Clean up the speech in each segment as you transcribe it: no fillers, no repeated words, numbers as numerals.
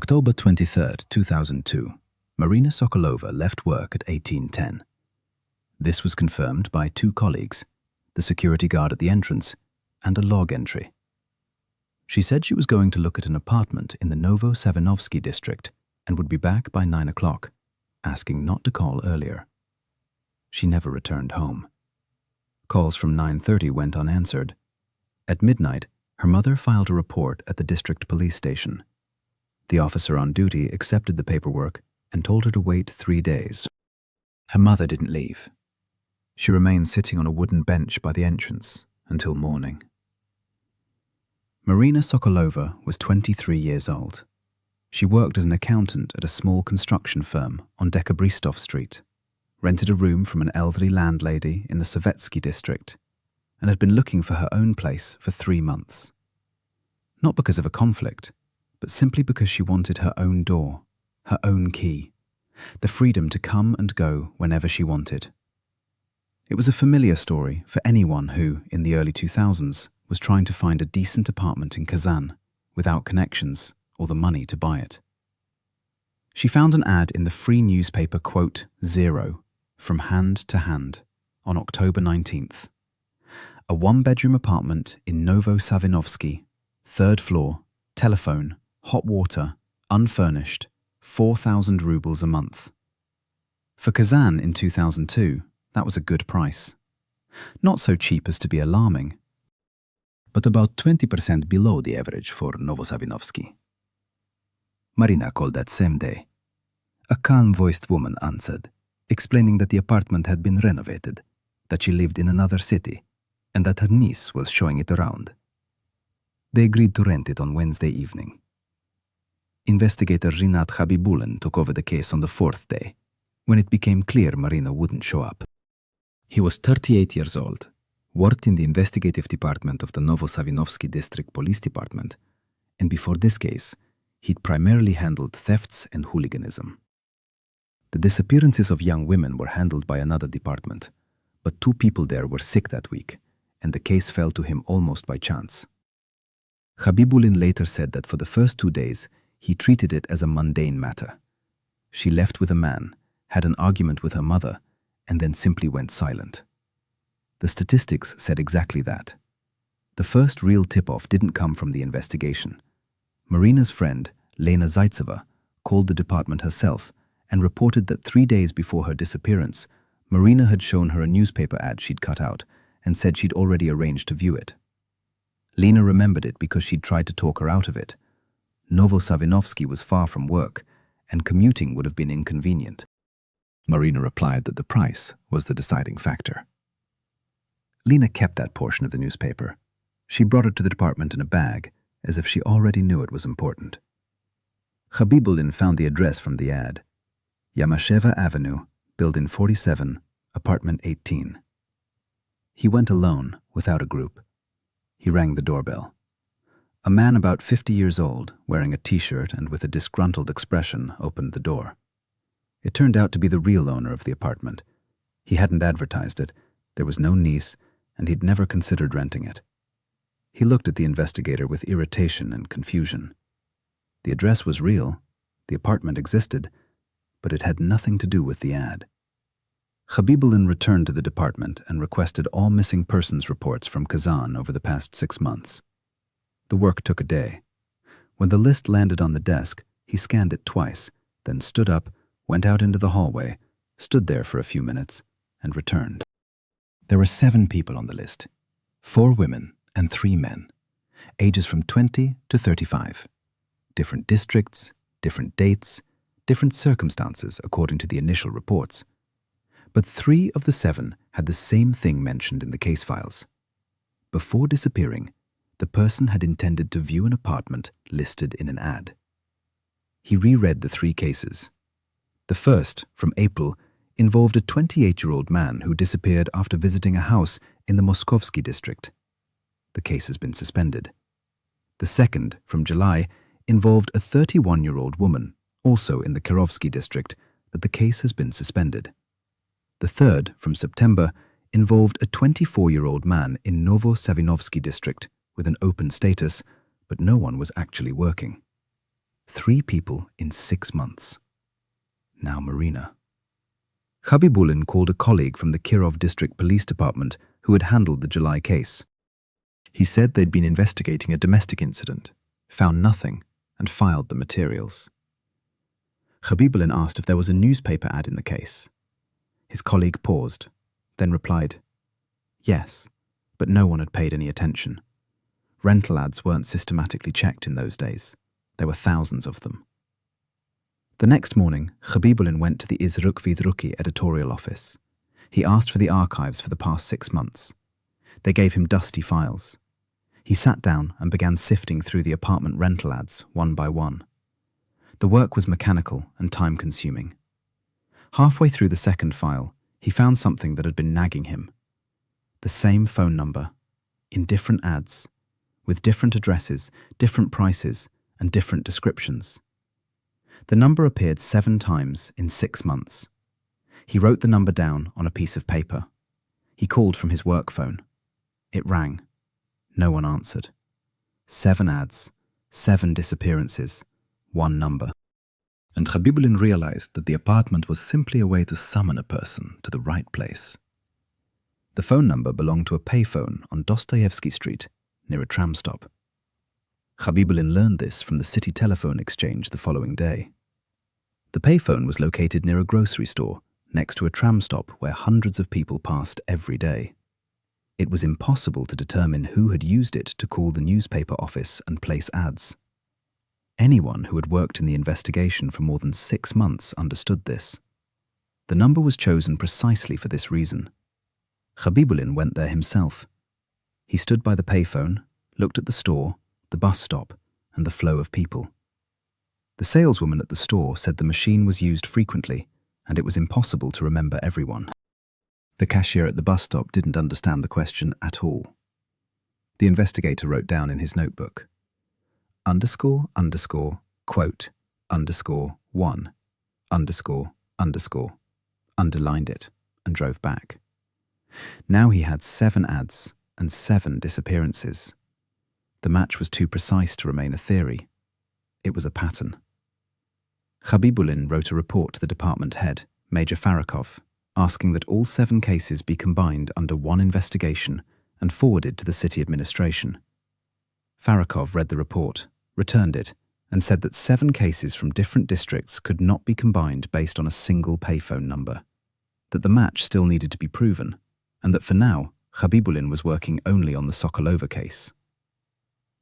October 23rd, 2002, Marina Sokolova left work at 18:10. This was confirmed by two colleagues, the security guard at the entrance and a log entry. She said she was going to look at an apartment in the Novo-Savinovsky district and would be back by 9 o'clock, asking not to call earlier. She never returned home. Calls from 9:30 went unanswered. At midnight, her mother filed a report at the district police station. The officer on duty accepted the paperwork and told her to wait 3 days. Her mother didn't leave. She remained sitting on a wooden bench by the entrance until morning. Marina Sokolova was 23 years old. She worked as an accountant at a small construction firm on Dekabristov Street, rented a room from an elderly landlady in the Sovietsky district, and had been looking for her own place for 3 months. Not because of a conflict, but simply because she wanted her own door, her own key, the freedom to come and go whenever she wanted. It was a familiar story for anyone who, in the early 2000s, was trying to find a decent apartment in Kazan without connections or the money to buy it. She found an ad in the free newspaper, quote, Zero, from Hand to Hand, on October 19th. A one-bedroom apartment in Novo-Savinovsky, 3rd floor, telephone, hot water, unfurnished, 4,000 rubles a month. For Kazan in 2002, that was a good price. Not so cheap as to be alarming, but about 20% below the average for Novo-Savinovsky. Marina called that same day. A calm-voiced woman answered, explaining that the apartment had been renovated, that she lived in another city, and that her niece was showing it around. They agreed to rent it on Wednesday evening. Investigator Rinat Khabibullin took over the case on the 4th day, when it became clear Marina wouldn't show up. He was 38 years old, worked in the investigative department of the Novo-Savinovsky district police department, and before this case, he'd primarily handled thefts and hooliganism. The disappearances of young women were handled by another department, but 2 people there were sick that week, and the case fell to him almost by chance. Khabibullin later said that for the first 2 days, he treated it as a mundane matter. She left with a man, had an argument with her mother, and then simply went silent. The statistics said exactly that. The first real tip-off didn't come from the investigation. Marina's friend, Lena Zaitseva, called the department herself and reported that 3 days before her disappearance, Marina had shown her a newspaper ad she'd cut out and said she'd already arranged to view it. Lena remembered it because she'd tried to talk her out of it. Novo-Savinovsky was far from work, and commuting would have been inconvenient. Marina replied that the price was the deciding factor. Lena kept that portion of the newspaper. She brought it to the department in a bag, as if she already knew it was important. Khabibullin found the address from the ad. Yamasheva Avenue, Building 47, Apartment 18. He went alone, without a group. He rang the doorbell. A man about 50 years old, wearing a t-shirt and with a disgruntled expression, opened the door. It turned out to be the real owner of the apartment. He hadn't advertised it, there was no niece, and he'd never considered renting it. He looked at the investigator with irritation and confusion. The address was real, the apartment existed, but it had nothing to do with the ad. Khabibullin returned to the department and requested all missing persons reports from Kazan over the past 6 months. The work took a day. When the list landed on the desk, he scanned it twice, then stood up, went out into the hallway, stood there for a few minutes, and returned. There were 7 people on the list, 4 women and 3 men, ages from 20 to 35. Different districts, different dates, different circumstances according to the initial reports. But 3 of the 7 had the same thing mentioned in the case files. Before disappearing, the person had intended to view an apartment listed in an ad. He reread the 3 cases. The first, from April, involved a 28-year-old man who disappeared after visiting a house in the Moskovsky district. The case has been suspended. The second, from July, involved a 31-year-old woman, also in the Kirovsky district, that the case has been suspended. The third, from September, involved a 24-year-old man in Novo-Savinovsky district with an open status, but no one was actually working. 3 people in 6 months. Now Marina. Khabibullin called a colleague from the Kirov District Police Department who had handled the July case. He said they'd been investigating a domestic incident, found nothing, and filed the materials. Khabibullin asked if there was a newspaper ad in the case. His colleague paused, then replied, "Yes, but no one had paid any attention. Rental ads weren't systematically checked in those days. There were thousands of them." The next morning, Khabibullin went to the Izruk-Vidruki editorial office. He asked for the archives for the past 6 months. They gave him dusty files. He sat down and began sifting through the apartment rental ads one by one. The work was mechanical and time-consuming. Halfway through the second file, he found something that had been nagging him. The same phone number, in different ads, with different addresses, different prices, and different descriptions. The number appeared 7 times in 6 months. He wrote the number down on a piece of paper. He called from his work phone. It rang. No one answered. 7 ads, 7 disappearances, 1 number. And Khabibullin realized that the apartment was simply a way to summon a person to the right place. The phone number belonged to a payphone on Dostoevsky Street, near a tram stop. Khabibullin learned this from the city telephone exchange the following day. The payphone was located near a grocery store, next to a tram stop where hundreds of people passed every day. It was impossible to determine who had used it to call the newspaper office and place ads. Anyone who had worked in the investigation for more than 6 months understood this. The number was chosen precisely for this reason. Khabibullin went there himself. He stood by the payphone, looked at the store, the bus stop, and the flow of people. The saleswoman at the store said the machine was used frequently, and it was impossible to remember everyone. The cashier at the bus stop didn't understand the question at all. The investigator wrote down in his notebook, __, quote, _1, _, underlined it, and drove back. Now he had 7 ads and 7 disappearances. The match was too precise to remain a theory. It was a pattern. Khabibullin wrote a report to the department head, Major Farakov, asking that all 7 cases be combined under one investigation and forwarded to the city administration. Farakov read the report, returned it, and said that 7 cases from different districts could not be combined based on a single payphone number, that the match still needed to be proven, and that for now, Khabibullin was working only on the Sokolova case.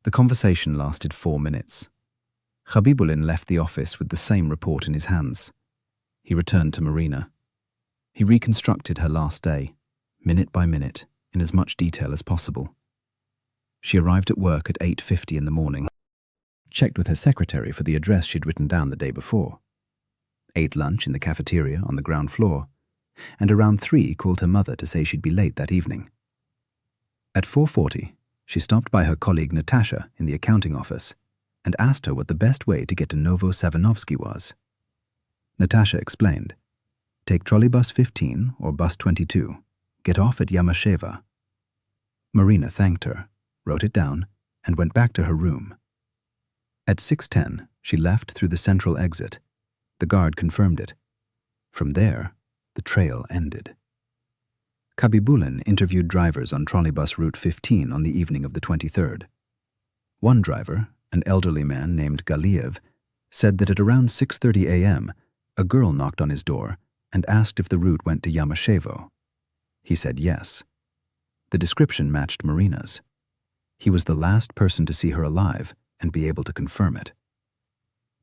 The conversation lasted 4 minutes. Khabibullin left the office with the same report in his hands. He returned to Marina. He reconstructed her last day, minute by minute, in as much detail as possible. She arrived at work at 8:50 in the morning, checked with her secretary for the address she'd written down the day before, ate lunch in the cafeteria on the ground floor, and around 3 called her mother to say she'd be late that evening. At 4:40, she stopped by her colleague Natasha in the accounting office and asked her what the best way to get to Novo-Savinovsky was. Natasha explained, "Take trolleybus 15 or bus 22. Get off at Yamasheva." Marina thanked her, wrote it down, and went back to her room. At 6:10, she left through the central exit. The guard confirmed it. From there, the trail ended. Khabibullin interviewed drivers on trolleybus route 15 on the evening of the 23rd. One driver, an elderly man named Galiev, said that at around 6:30 a.m., a girl knocked on his door and asked if the route went to Yamashevo. He said yes. The description matched Marina's. He was the last person to see her alive and be able to confirm it.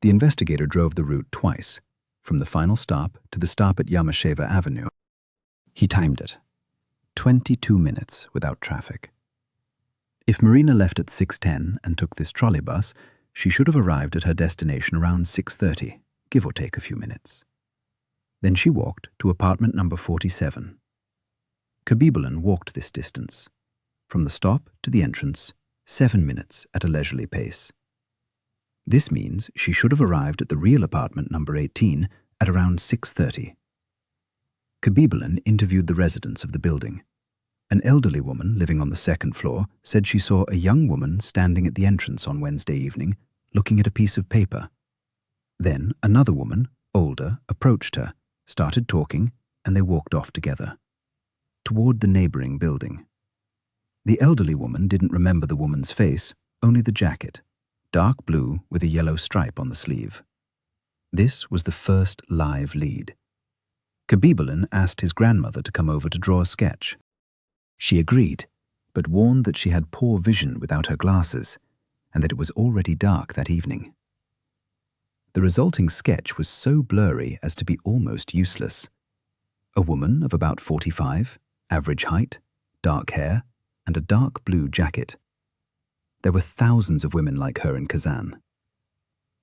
The investigator drove the route twice, from the final stop to the stop at Yamasheva Avenue. He timed it. 22 minutes without traffic. If Marina left at 6:10 and took this trolleybus, she should have arrived at her destination around 6:30, give or take a few minutes. Then she walked to apartment number 47. Khabibullin walked this distance, from the stop to the entrance, 7 minutes at a leisurely pace. This means she should have arrived at the real apartment number 18 at around 6:30. Khabibullin interviewed the residents of the building. An elderly woman living on the 2nd floor said she saw a young woman standing at the entrance on Wednesday evening, looking at a piece of paper Then another woman, older, approached her, started talking, and they walked off together, toward the neighboring building. The elderly woman didn't remember the woman's face, only the jacket, dark blue with a yellow stripe on the sleeve. This was the first live lead. Khabibullin asked his grandmother to come over to draw a sketch. She agreed, but warned that she had poor vision without her glasses and that it was already dark that evening. The resulting sketch was so blurry as to be almost useless. A woman of about 45, average height, dark hair, and a dark blue jacket. There were thousands of women like her in Kazan.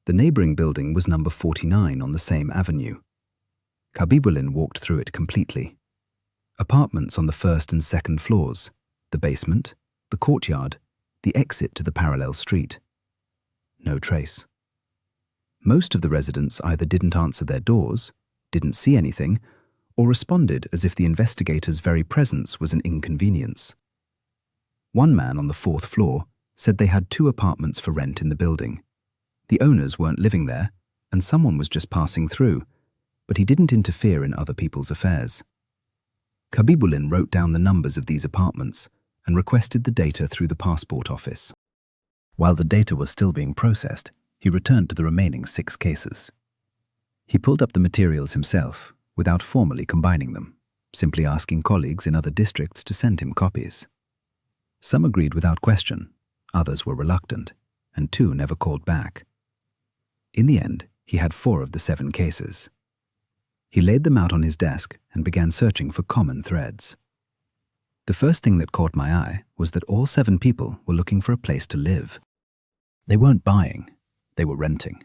The neighboring building was number 49 on the same avenue. Khabibullin walked through it completely. Apartments on the first and second floors, the basement, the courtyard, the exit to the parallel street. No trace. Most of the residents either didn't answer their doors, didn't see anything, or responded as if the investigator's very presence was an inconvenience. One man on the fourth floor said they had 2 apartments for rent in the building. The owners weren't living there, and someone was just passing through, but he didn't interfere in other people's affairs. Khabibullin wrote down the numbers of these apartments and requested the data through the passport office. While the data was still being processed, he returned to the remaining 6 cases. He pulled up the materials himself, without formally combining them, simply asking colleagues in other districts to send him copies. Some agreed without question, others were reluctant, and 2 never called back. In the end, he had 4 of the 7 cases. He laid them out on his desk and began searching for common threads. The first thing that caught my eye was that all 7 people were looking for a place to live. They weren't buying, they were renting.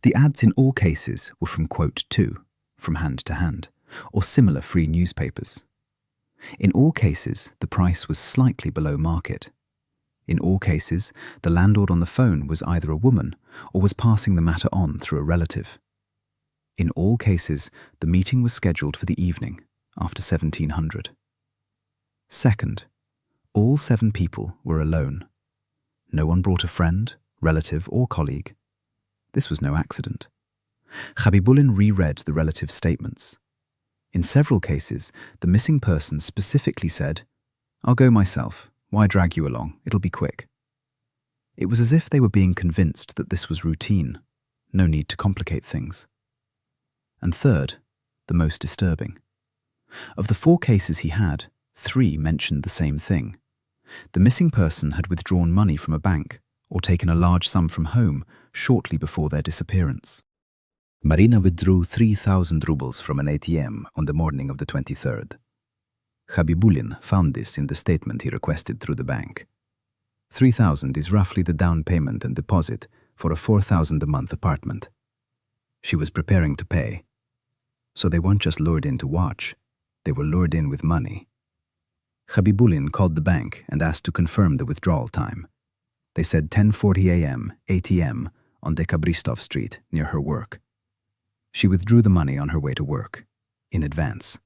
The ads in all cases were from quote to, from hand to hand, or similar free newspapers. In all cases, the price was slightly below market. In all cases, the landlord on the phone was either a woman or was passing the matter on through a relative. In all cases, the meeting was scheduled for the evening, after 1700. Second, all 7 people were alone. No one brought a friend, relative, or colleague. This was no accident. Khabibullin reread the relatives' statements. In several cases, the missing person specifically said, "I'll go myself. Why drag you along? It'll be quick." It was as if they were being convinced that this was routine, no need to complicate things. And third, the most disturbing. Of the 4 cases he had, 3 mentioned the same thing. The missing person had withdrawn money from a bank or taken a large sum from home shortly before their disappearance. Marina withdrew 3,000 rubles from an ATM on the morning of the 23rd. Khabibullin found this in the statement he requested through the bank. 3,000 is roughly the down payment and deposit for a 4,000 a month apartment. She was preparing to pay. So they weren't just lured in to watch, they were lured in with money. Khabibullin called the bank and asked to confirm the withdrawal time. They said 10:40 a.m., ATM, on Dekabristov Street, near her work. She withdrew the money on her way to work, in advance.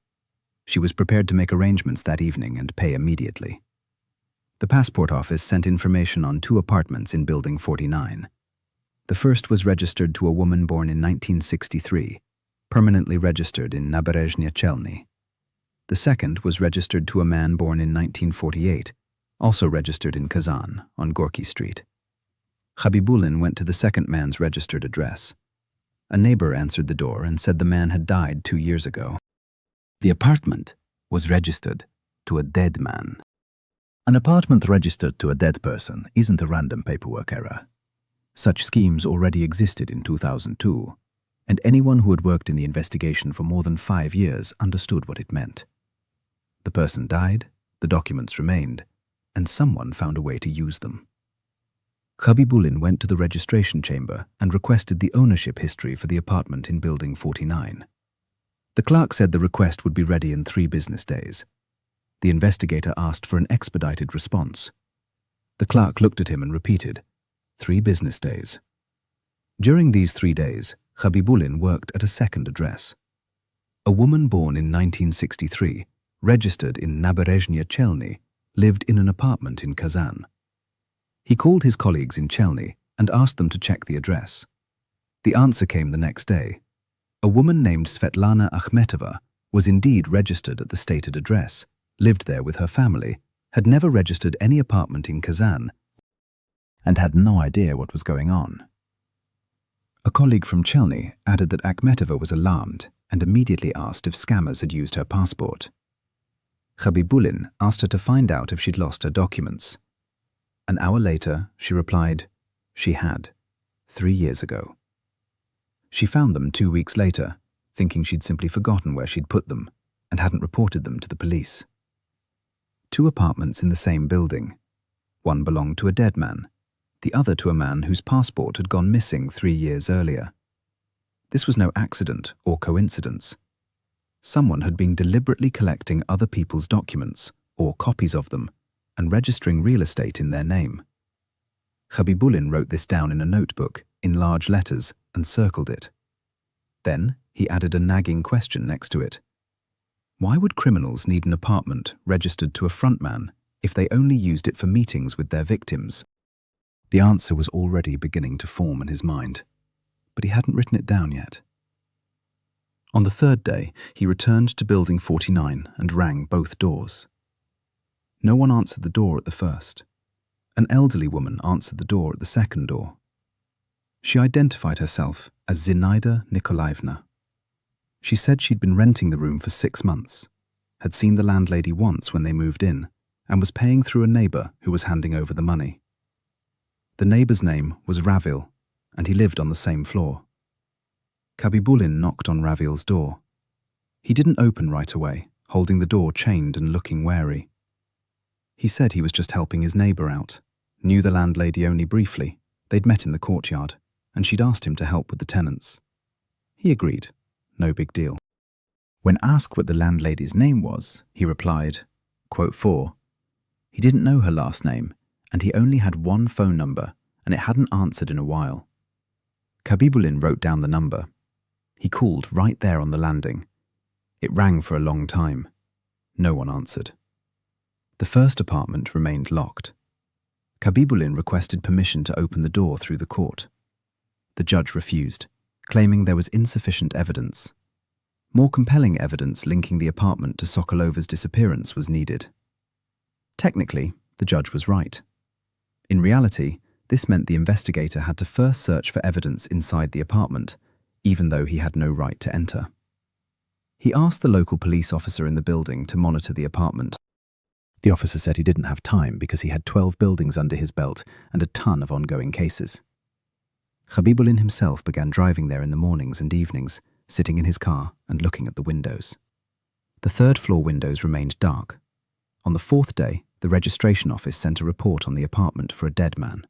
She was prepared to make arrangements that evening and pay immediately. The passport office sent information on 2 apartments in Building 49. The first was registered to a woman born in 1963, permanently registered in Naberezhnya Chelny. The second was registered to a man born in 1948, also registered in Kazan, on Gorky Street. Khabibullin went to the second man's registered address. A neighbor answered the door and said the man had died 2 years ago. The apartment was registered to a dead man. An apartment registered to a dead person isn't a random paperwork error. Such schemes already existed in 2002, and anyone who had worked in the investigation for more than 5 years understood what it meant. The person died, the documents remained, and someone found a way to use them. Khabibullin went to the registration chamber and requested the ownership history for the apartment in Building 49. The clerk said the request would be ready in 3 business days. The investigator asked for an expedited response. The clerk looked at him and repeated, 3 business days. During these 3 days, Khabibullin worked at a second address. A woman born in 1963, registered in Naberezhnya Chelny, lived in an apartment in Kazan. He called his colleagues in Chelny and asked them to check the address. The answer came the next day. A woman named Svetlana Akhmetova was indeed registered at the stated address, lived there with her family, had never registered any apartment in Kazan, and had no idea what was going on. A colleague from Chelny added that Akhmetova was alarmed and immediately asked if scammers had used her passport. Khabibullin asked her to find out if she'd lost her documents. An hour later, she replied, she had, 3 years ago. She found them 2 weeks later, thinking she'd simply forgotten where she'd put them and hadn't reported them to the police. 2 apartments in the same building. One belonged to a dead man, the other to a man whose passport had gone missing 3 years earlier. This was no accident or coincidence. Someone had been deliberately collecting other people's documents, or copies of them, and registering real estate in their name. Khabibullin wrote this down in a notebook, in large letters, and circled it. Then he added a nagging question next to it. Why would criminals need an apartment registered to a frontman if they only used it for meetings with their victims? The answer was already beginning to form in his mind, but he hadn't written it down yet. On the 3rd day, he returned to Building 49 and rang both doors. No one answered the door at the first. An elderly woman answered the door at the second door. She identified herself as Zinaida Nikolaevna. She said she'd been renting the room for 6 months, had seen the landlady once when they moved in, and was paying through a neighbour who was handing over the money. The neighbour's name was Ravil, and he lived on the same floor. Khabibullin knocked on Ravil's door. He didn't open right away, holding the door chained and looking wary. He said he was just helping his neighbour out, knew the landlady only briefly, they'd met in the courtyard, and she'd asked him to help with the tenants. He agreed, no big deal. When asked what the landlady's name was, he replied, quote 4, he didn't know her last name, and he only had one phone number, and it hadn't answered in a while. Khabibullin wrote down the number. He called right there on the landing. It rang for a long time. No one answered. The first apartment remained locked. Khabibullin requested permission to open the door through the court. The judge refused, claiming there was insufficient evidence. More compelling evidence linking the apartment to Sokolova's disappearance was needed. Technically, the judge was right. In reality, this meant the investigator had to first search for evidence inside the apartment, even though he had no right to enter. He asked the local police officer in the building to monitor the apartment. The officer said he didn't have time because he had 12 buildings under his belt and a ton of ongoing cases. Khabibullin himself began driving there in the mornings and evenings, sitting in his car and looking at the windows. The 3rd floor windows remained dark. On the 4th day, the registration office sent a report on the apartment for a dead man.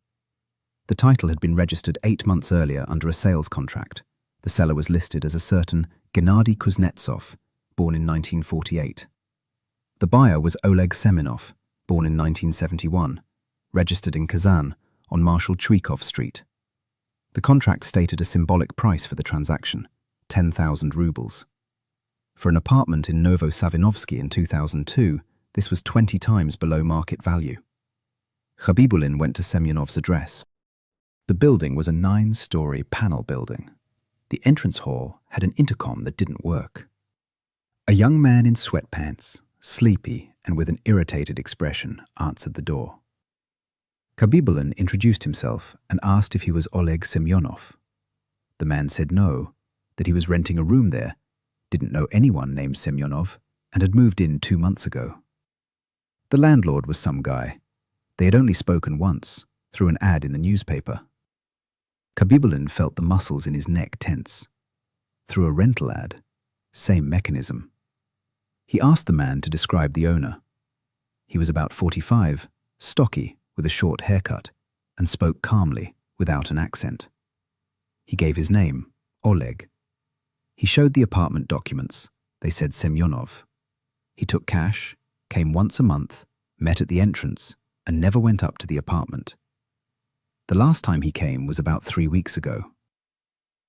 The title had been registered 8 months earlier under a sales contract. The seller was listed as a certain Gennady Kuznetsov, born in 1948. The buyer was Oleg Semenov, born in 1971, registered in Kazan on Marshal Chuikov Street. The contract stated a symbolic price for the transaction, 10,000 rubles. For an apartment in Novo-Savinovsky in 2002, this was 20 times below market value. Khabibullin went to Semyonov's address. The building was a 9-story panel building. The entrance hall had an intercom that didn't work. A young man in sweatpants, sleepy and with an irritated expression, answered the door. Khabibullin introduced himself and asked if he was Oleg Semyonov. The man said no, that he was renting a room there, didn't know anyone named Semyonov, and had moved in 2 months ago. The landlord was some guy. They had only spoken once, through an ad in the newspaper. Khabibullin felt the muscles in his neck tense. Through a rental ad, same mechanism. He asked the man to describe the owner. He was about 45, stocky, with a short haircut, and spoke calmly, without an accent. He gave his name, Oleg. He showed the apartment documents. They said Semyonov. He took cash, came once a month, met at the entrance, and never went up to the apartment. The last time he came was about 3 weeks ago.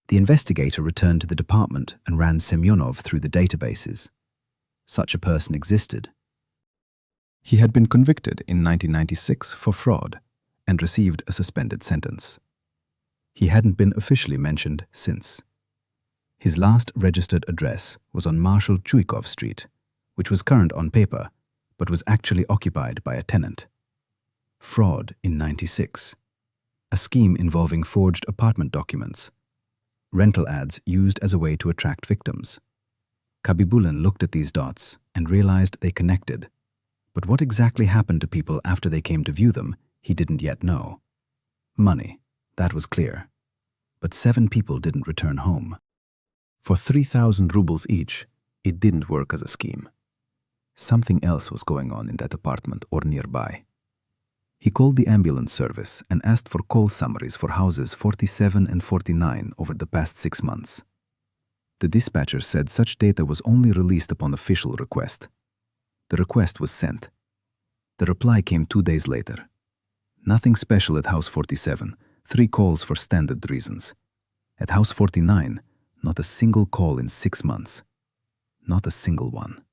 The investigator returned to the department and ran Semyonov through the databases. Such a person existed. He had been convicted in 1996 for fraud and received a suspended sentence. He hadn't been officially mentioned since. His last registered address was on Marshal Chuikov Street, which was current on paper, but was actually occupied by a tenant. Fraud in '96. A scheme involving forged apartment documents. Rental ads used as a way to attract victims. Khabibullin looked at these dots and realized they connected. But what exactly happened to people after they came to view them, he didn't yet know. Money, that was clear. But 7 people didn't return home. For 3,000 rubles each, it didn't work as a scheme. Something else was going on in that apartment or nearby. He called the ambulance service and asked for call summaries for houses 47 and 49 over the past 6 months. The dispatcher said such data was only released upon official request. The request was sent. The reply came 2 days later. Nothing special at house 47, 3 calls for standard reasons. At house 49, not a single call in 6 months. Not a single one.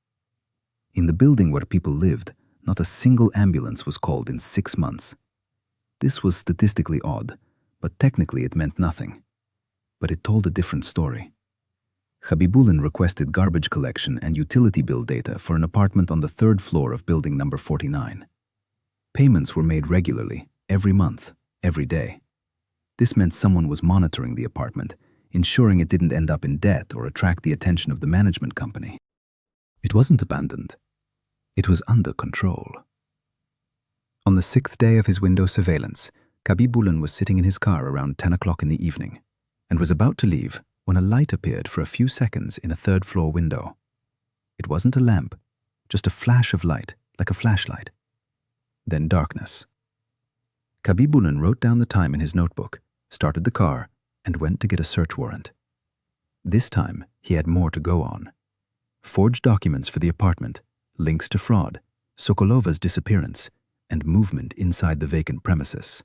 In the building where people lived, not a single ambulance was called in 6 months. This was statistically odd, but technically it meant nothing. But it told a different story. Khabibullin requested garbage collection and utility bill data for an apartment on the 3rd floor of building number 49. Payments were made regularly, every month, every day. This meant someone was monitoring the apartment, ensuring it didn't end up in debt or attract the attention of the management company. It wasn't abandoned. It was under control. On the 6th day of his window surveillance, Khabibullin was sitting in his car around 10 o'clock in the evening and was about to leave when a light appeared for a few seconds in a 3rd floor window. It wasn't a lamp, just a flash of light, like a flashlight. Then darkness. Khabibullin wrote down the time in his notebook, started the car, and went to get a search warrant. This time, he had more to go on. Forged documents for the apartment, links to fraud, Sokolova's disappearance, and movement inside the vacant premises.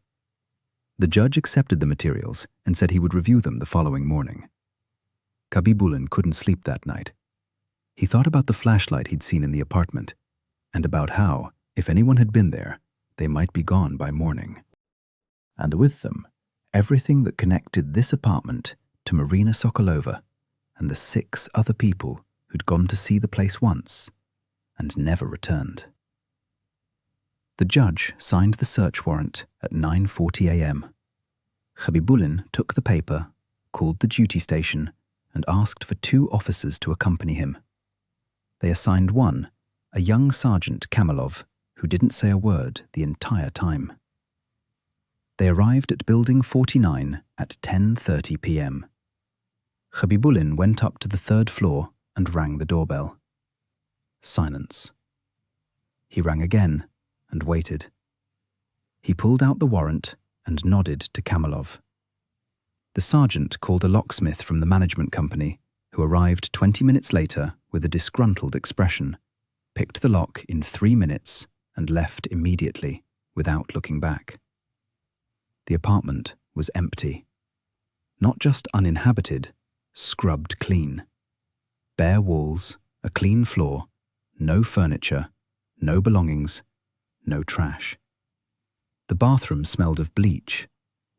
The judge accepted the materials and said he would review them the following morning. Khabibullin couldn't sleep that night. He thought about the flashlight he'd seen in the apartment, and about how, if anyone had been there, they might be gone by morning. And with them, everything that connected this apartment to Marina Sokolova and the 6 other people who'd gone to see the place once and never returned. The judge signed the search warrant at 9:40 a.m. Khabibullin took the paper, called the duty station, and asked for 2 officers to accompany him. They assigned one, a young Sergeant Kamalov, who didn't say a word the entire time. They arrived at Building 49 at 10:30 p.m. Khabibullin went up to the 3rd floor and rang the doorbell. Silence. He rang again and waited. He pulled out the warrant and nodded to Kamalov. The sergeant called a locksmith from the management company, who arrived 20 minutes later with a disgruntled expression, picked the lock in 3 minutes, and left immediately without looking back. The apartment was empty. Not just uninhabited, scrubbed clean. Bare walls, a clean floor, no furniture, no belongings, no trash. The bathroom smelled of bleach,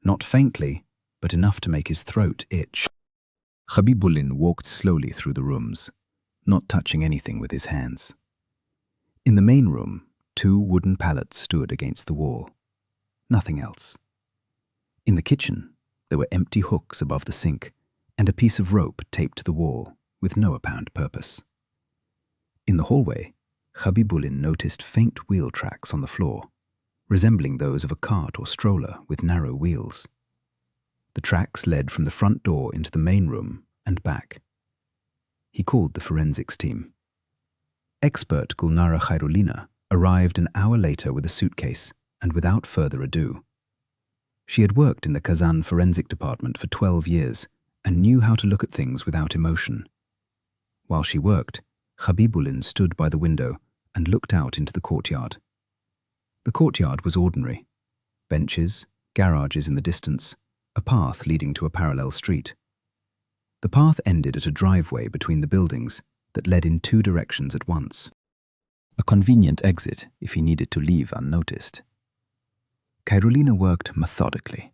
not faintly, but enough to make his throat itch. Khabibullin walked slowly through the rooms, not touching anything with his hands. In the main room, 2 wooden pallets stood against the wall. Nothing else. In the kitchen, there were empty hooks above the sink and a piece of rope taped to the wall with no apparent purpose. In the hallway, Khabibullin noticed faint wheel tracks on the floor, resembling those of a cart or stroller with narrow wheels. The tracks led from the front door into the main room and back. He called the forensics team. Expert Gulnara Khairulina arrived an hour later with a suitcase and without further ado. She had worked in the Kazan forensic department for 12 years and knew how to look at things without emotion. While she worked, Khabibullin stood by the window and looked out into the courtyard. The courtyard was ordinary. Benches, garages in the distance, a path leading to a parallel street. The path ended at a driveway between the buildings that led in 2 directions at once. A convenient exit if he needed to leave unnoticed. Khairulina worked methodically,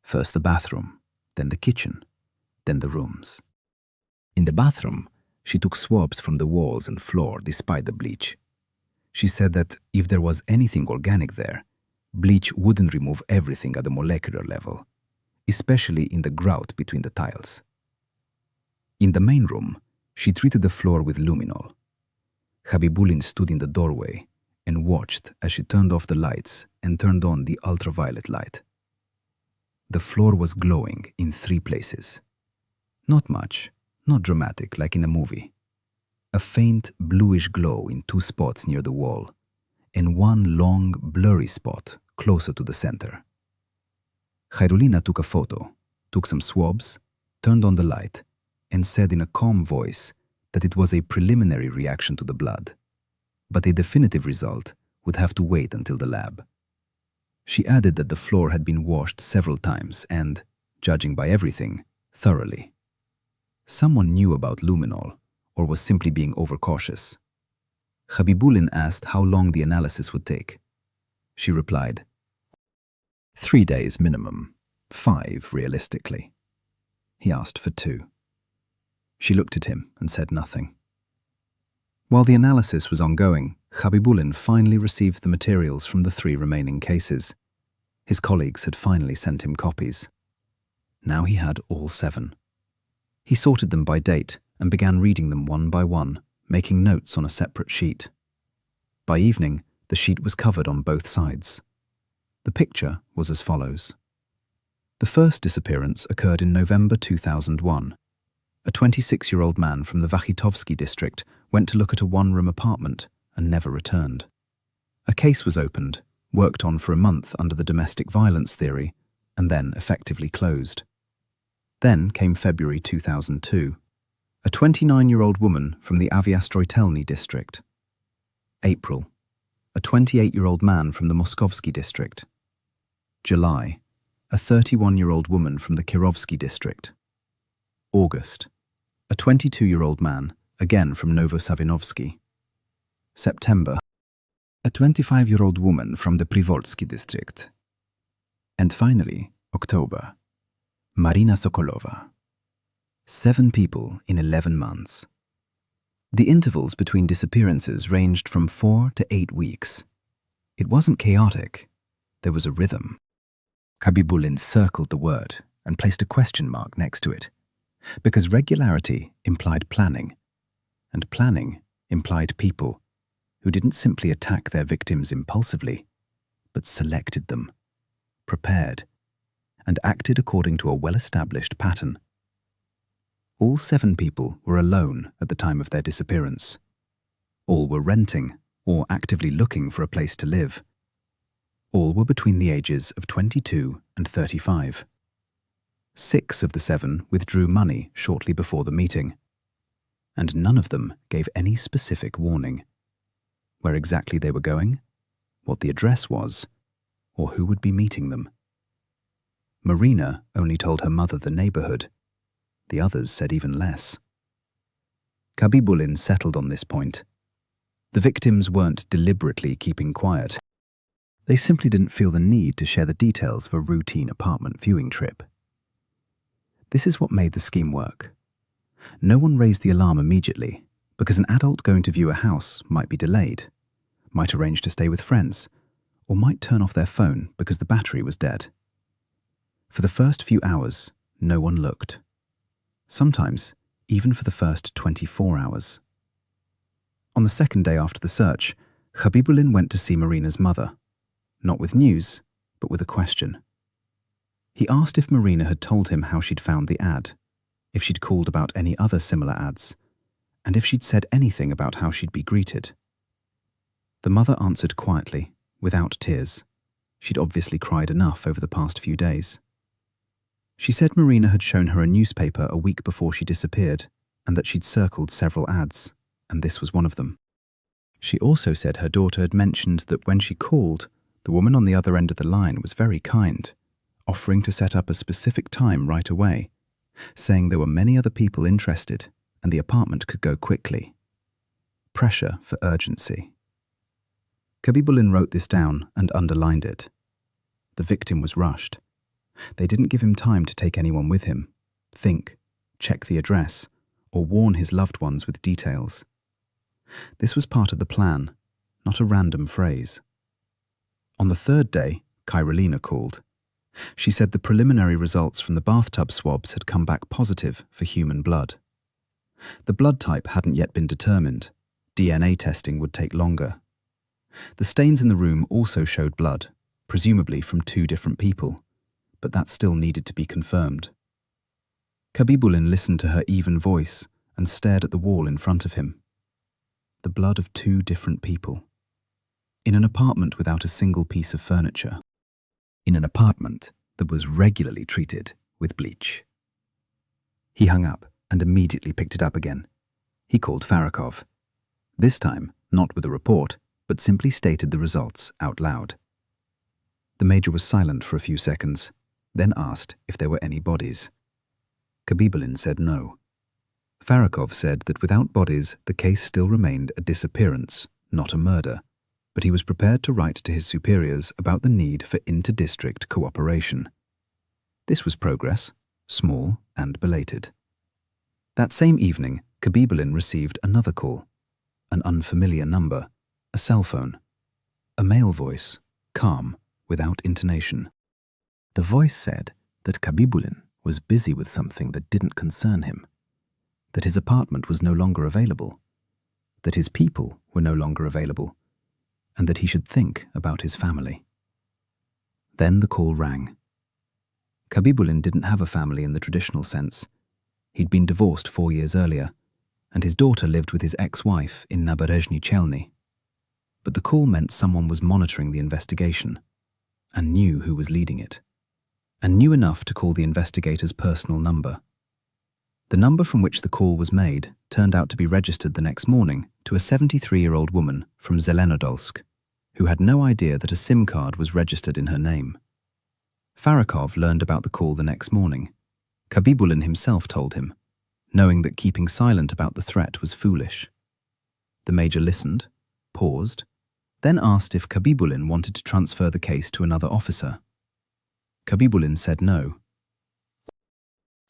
First the bathroom, then the kitchen, then the rooms. In the bathroom, she took swabs from the walls and floor despite the bleach. She said that if there was anything organic there, bleach wouldn't remove everything at the molecular level, especially in the grout between the tiles. In the main room, she treated the floor with luminol. Khabibullin stood in the doorway and watched as she turned off the lights and turned on the ultraviolet light. The floor was glowing in 3 places. Not much, not dramatic like in a movie. A faint bluish glow in 2 spots near the wall, and 1 long blurry spot closer to the center. Khairulina took a photo, took some swabs, turned on the light, and said in a calm voice that it was a preliminary reaction to the blood, but a definitive result would have to wait until the lab. She added that the floor had been washed several times and, judging by everything, thoroughly. Someone knew about luminol, or was simply being overcautious. Khabibullin asked how long the analysis would take. She replied, 3 days minimum, 5 realistically. He asked for 2. She looked at him and said nothing. While the analysis was ongoing, Khabibullin finally received the materials from the 3 remaining cases. His colleagues had finally sent him copies. Now he had all 7. He sorted them by date and began reading them one by one, making notes on a separate sheet. By evening, the sheet was covered on both sides. The picture was as follows. The first disappearance occurred in November 2001. A 26-year-old man from the Vakhitovsky district went to look at a 1-room apartment and never returned. A case was opened, worked on for a month under the domestic violence theory, and then effectively closed. Then came February 2002. A 29-year-old woman from the Aviastroitelny district. April. A 28-year-old man from the Moskovsky district. July. A 31-year-old woman from the Kirovsky district. August. A 22-year-old man, again from Novo-Savinovsky. September. A 25-year-old woman from the Privolsky district. And finally, October. Marina Sokolova. 7 people in 11 months. The intervals between disappearances ranged from 4 to 8 weeks. It wasn't chaotic. There was a rhythm. Khabibullin circled the word and placed a question mark next to it, because regularity implied planning, and planning implied people who didn't simply attack their victims impulsively, but selected them, prepared, and acted according to a well-established pattern. All 7 people were alone at the time of their disappearance. All were renting or actively looking for a place to live. All were between the ages of 22 and 35. 6 of the 7 withdrew money shortly before the meeting, and none of them gave any specific warning. Where exactly they were going, what the address was, or who would be meeting them. Marina only told her mother the neighborhood. The others said even less. Khabibullin settled on this point. The victims weren't deliberately keeping quiet. They simply didn't feel the need to share the details of a routine apartment viewing trip. This is what made the scheme work. No one raised the alarm immediately, because an adult going to view a house might be delayed, might arrange to stay with friends, or might turn off their phone because the battery was dead. For the first few hours, no one looked. Sometimes, even for the first 24 hours. On the second day after the search, Khabibullin went to see Marina's mother, not with news, but with a question. He asked if Marina had told him how she'd found the ad, if she'd called about any other similar ads, and if she'd said anything about how she'd be greeted. The mother answered quietly, without tears. She'd obviously cried enough over the past few days. She said Marina had shown her a newspaper a week before she disappeared, and that she'd circled several ads, and this was one of them. She also said her daughter had mentioned that when she called, the woman on the other end of the line was very kind, offering to set up a specific time right away, saying there were many other people interested and the apartment could go quickly. Pressure for urgency. Khabibullin wrote this down and underlined it. The victim was rushed. They didn't give him time to take anyone with him, think, check the address, or warn his loved ones with details. This was part of the plan, not a random phrase. On the third day, Carolina called. She said the preliminary results from the bathtub swabs had come back positive for human blood. The blood type hadn't yet been determined. DNA testing would take longer. The stains in the room also showed blood, presumably from 2 different people, but that still needed to be confirmed. Khabibullin listened to her even voice and stared at the wall in front of him. The blood of 2 different people. In an apartment without a single piece of furniture. In an apartment that was regularly treated with bleach. He hung up and immediately picked it up again. He called Farakov. This time, not with a report, but simply stated the results out loud. The major was silent for a few seconds, then asked if there were any bodies. Khabibullin said no. Farakov said that without bodies, the case still remained a disappearance, not a murder, but he was prepared to write to his superiors about the need for inter-district cooperation. This was progress, small and belated. That same evening, Khabibullin received another call, an unfamiliar number, a cell phone, a male voice, calm, without intonation. The voice said that Khabibullin was busy with something that didn't concern him, that his apartment was no longer available, that his people were no longer available, and that he should think about his family. Then the call rang. Khabibullin didn't have a family in the traditional sense. He'd been divorced 4 years earlier, and his daughter lived with his ex-wife in Naberezhny Chelny. But the call meant someone was monitoring the investigation, and knew who was leading it, and knew enough to call the investigator's personal number. The number from which the call was made turned out to be registered the next morning to a 73-year-old woman from Zelenodolsk, who had no idea that a SIM card was registered in her name. Farakov learned about the call the next morning. Khabibullin himself told him, knowing that keeping silent about the threat was foolish. The major listened, paused, then asked if Khabibullin wanted to transfer the case to another officer. Khabibullin said no.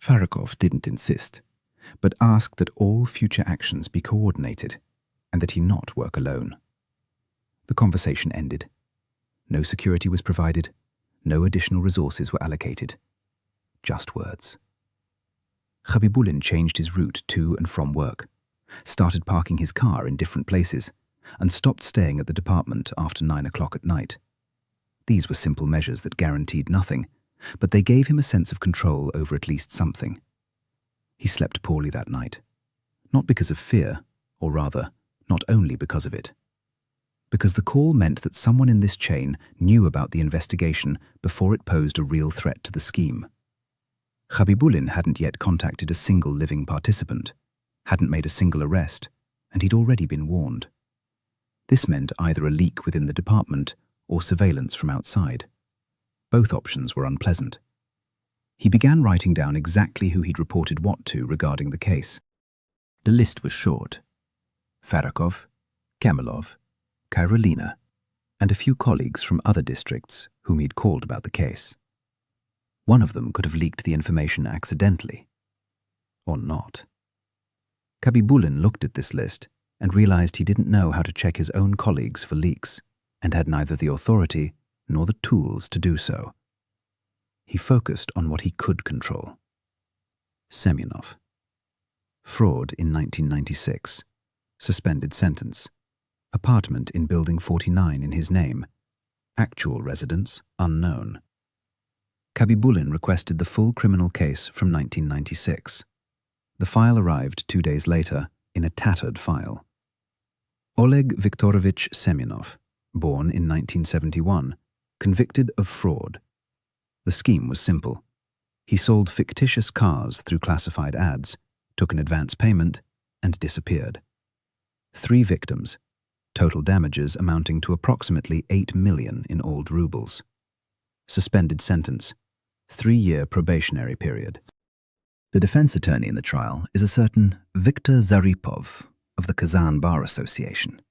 Farakov didn't insist, but asked that all future actions be coordinated and that he not work alone. The conversation ended. No security was provided, no additional resources were allocated. Just words. Khabibullin changed his route to and from work, started parking his car in different places, and stopped staying at the department after 9 o'clock at night. These were simple measures that guaranteed nothing, but they gave him a sense of control over at least something. He slept poorly that night, not because of fear, or rather, not only because of it. Because the call meant that someone in this chain knew about the investigation before it posed a real threat to the scheme. Khabibullin hadn't yet contacted a single living participant, hadn't made a single arrest, and he'd already been warned. This meant either a leak within the department or surveillance from outside. Both options were unpleasant. He began writing down exactly who he'd reported what to regarding the case. The list was short. Farakov, Kamilov, Carolina, and a few colleagues from other districts whom he'd called about the case. One of them could have leaked the information accidentally. Or not. Khabibullin looked at this list and realized he didn't know how to check his own colleagues for leaks, and had neither the authority nor the tools to do so. He focused on what he could control. Semyonov. Fraud in 1996. Suspended sentence. Apartment in Building 49 in his name. Actual residence unknown. Khabibullin requested the full criminal case from 1996. The file arrived 2 days later in a tattered file. Oleg Viktorovich Semyonov, born in 1971, convicted of fraud. The scheme was simple. He sold fictitious cars through classified ads, took an advance payment, and disappeared. 3 victims, total damages amounting to approximately 8 million in old rubles. Suspended sentence, 3-year probationary period. The defense attorney in the trial is a certain Viktor Zaripov of the Kazan Bar Association.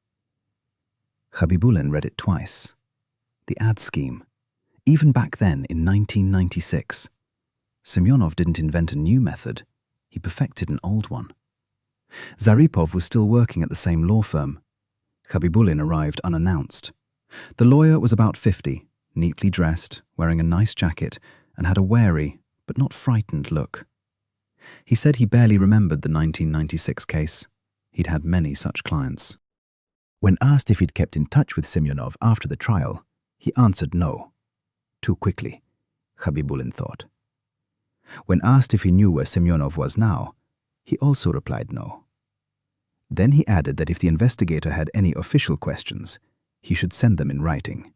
Khabibullin read it twice. The ad scheme. Even back then, in 1996, Semyonov didn't invent a new method, he perfected an old one. Zaripov was still working at the same law firm. Khabibullin arrived unannounced. The lawyer was about 50, neatly dressed, wearing a nice jacket, and had a wary, but not frightened look. He said he barely remembered the 1996 case. He'd had many such clients. When asked if he'd kept in touch with Semyonov after the trial, he answered no. Too quickly, Khabibullin thought. When asked if he knew where Semyonov was now, he also replied no. Then he added that if the investigator had any official questions, he should send them in writing.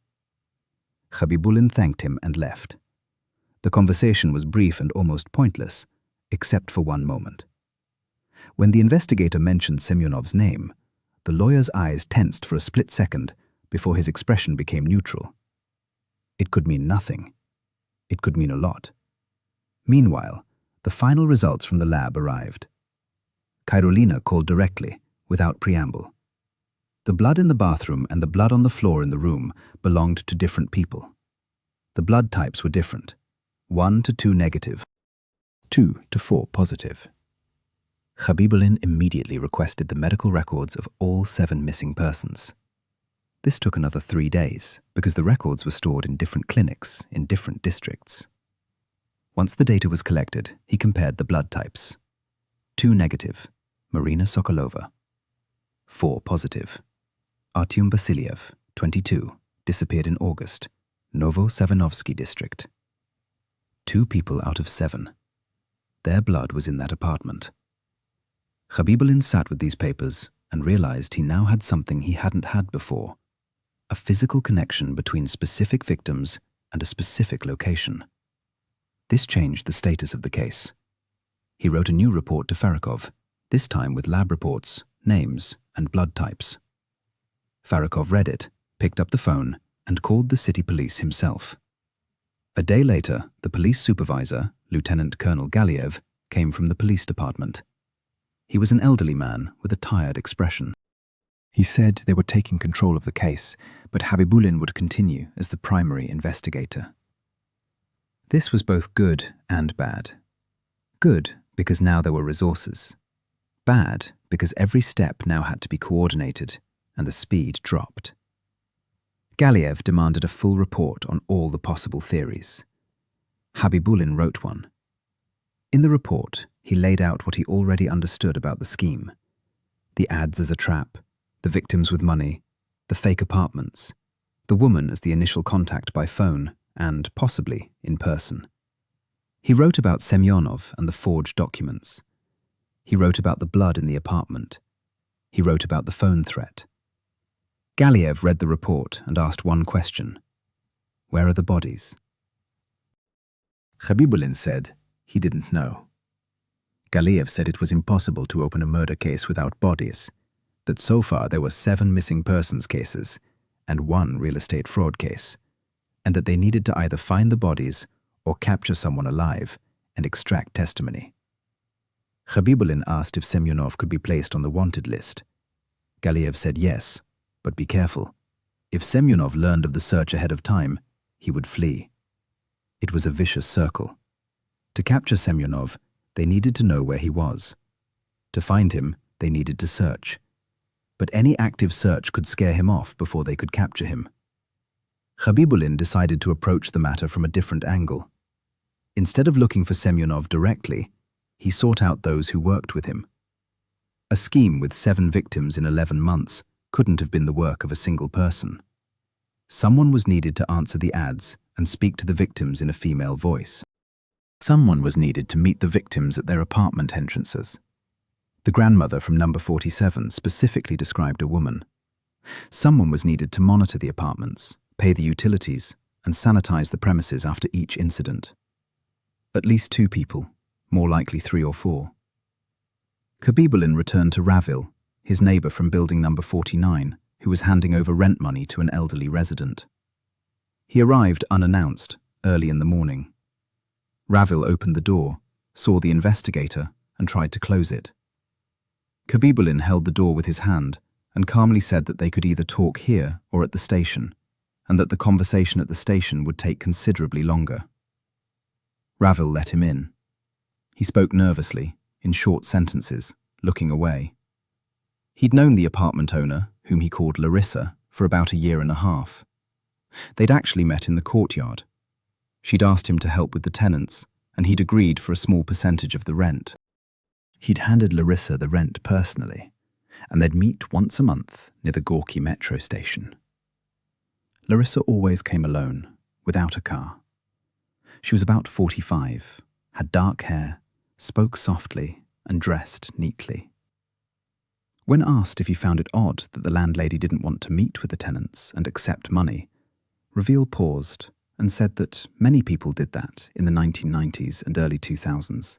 Khabibullin thanked him and left. The conversation was brief and almost pointless, except for one moment. When the investigator mentioned Semyonov's name, the lawyer's eyes tensed for a split second before his expression became neutral. It could mean nothing. It could mean a lot. Meanwhile, the final results from the lab arrived. Karolina called directly, without preamble. The blood in the bathroom and the blood on the floor in the room belonged to different people. The blood types were different. 1 to 2 negative, 2 to 4 positive. Khabibullin immediately requested the medical records of all 7 missing persons. This took another 3 days because the records were stored in different clinics in different districts. Once the data was collected, he compared the blood types. 2 negative, Marina Sokolova. 4 positive, Artyom Vasilyev, 22, disappeared in August, Novo-Savinovsky district. 2 people out of 7. Their blood was in that apartment. Khabibullin sat with these papers and realized he now had something he hadn't had before, a physical connection between specific victims and a specific location. This changed the status of the case. He wrote a new report to Farakov, this time with lab reports, names, and blood types. Farakov read it, picked up the phone, and called the city police himself. A day later, the police supervisor, Lieutenant Colonel Galiev, came from the police department. He was an elderly man with a tired expression. He said they were taking control of the case, but Khabibullin would continue as the primary investigator. This was both good and bad. Good because now there were resources. Bad because every step now had to be coordinated and the speed dropped. Galiev demanded a full report on all the possible theories. Khabibullin wrote one. In the report, he laid out what he already understood about the scheme. The ads as a trap, the victims with money, the fake apartments, the woman as the initial contact by phone and, possibly, in person. He wrote about Semyonov and the forged documents. He wrote about the blood in the apartment. He wrote about the phone threat. Galiev read the report and asked one question. Where are the bodies? Khabibullin said he didn't know. Galiev said it was impossible to open a murder case without bodies, that so far there were 7 missing persons cases and 1 real estate fraud case, and that they needed to either find the bodies or capture someone alive and extract testimony. Khabibullin asked if Semyonov could be placed on the wanted list. Galiev said yes, but be careful. If Semyonov learned of the search ahead of time, he would flee. It was a vicious circle. To capture Semyonov, they needed to know where he was. To find him, they needed to search. But any active search could scare him off before they could capture him. Khabibullin decided to approach the matter from a different angle. Instead of looking for Semyonov directly, he sought out those who worked with him. A scheme with 7 victims in 11 months couldn't have been the work of a single person. Someone was needed to answer the ads and speak to the victims in a female voice. Someone was needed to meet the victims at their apartment entrances. The grandmother from number 47 specifically described a woman. Someone was needed to monitor the apartments, pay the utilities, and sanitize the premises after each incident. At least 2 people, more likely 3 or 4. Khabibullin returned to Ravil, his neighbor from building number 49, who was handing over rent money to an elderly resident. He arrived unannounced, early in the morning. Ravil opened the door, saw the investigator, and tried to close it. Khabibullin held the door with his hand and calmly said that they could either talk here or at the station, and that the conversation at the station would take considerably longer. Ravil let him in. He spoke nervously, in short sentences, looking away. He'd known the apartment owner, whom he called Larissa, for about a year and a half. They'd actually met in the courtyard. She'd asked him to help with the tenants, and he'd agreed for a small percentage of the rent. He'd handed Larissa the rent personally, and they'd meet once a month near the Gorky metro station. Larissa always came alone, without a car. She was about 45, had dark hair, spoke softly, and dressed neatly. When asked if he found it odd that the landlady didn't want to meet with the tenants and accept money, Ravil paused and said that many people did that in the 1990s and early 2000s.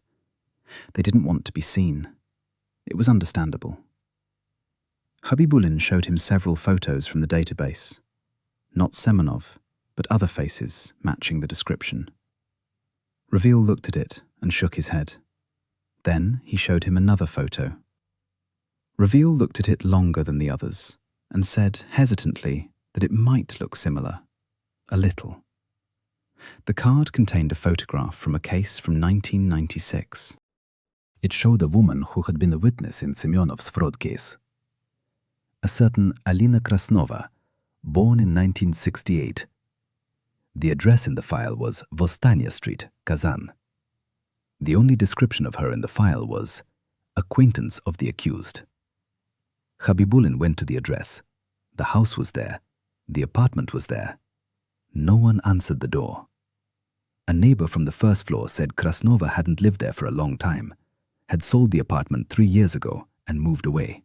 They didn't want to be seen. It was understandable. Khabibullin showed him several photos from the database. Not Semenov, but other faces matching the description. Ravil looked at it and shook his head. Then he showed him another photo. Ravil looked at it longer than the others and said hesitantly that it might look similar, a little. The card contained a photograph from a case from 1996. It showed a woman who had been a witness in Semyonov's fraud case. A certain Alina Krasnova, born in 1968. The address in the file was Vostania Street, Kazan. The only description of her in the file was acquaintance of the accused. Khabibullin went to the address. The house was there. The apartment was there. No one answered the door. A neighbor from the first floor said Krasnova hadn't lived there for a long time, had sold the apartment 3 years ago and moved away.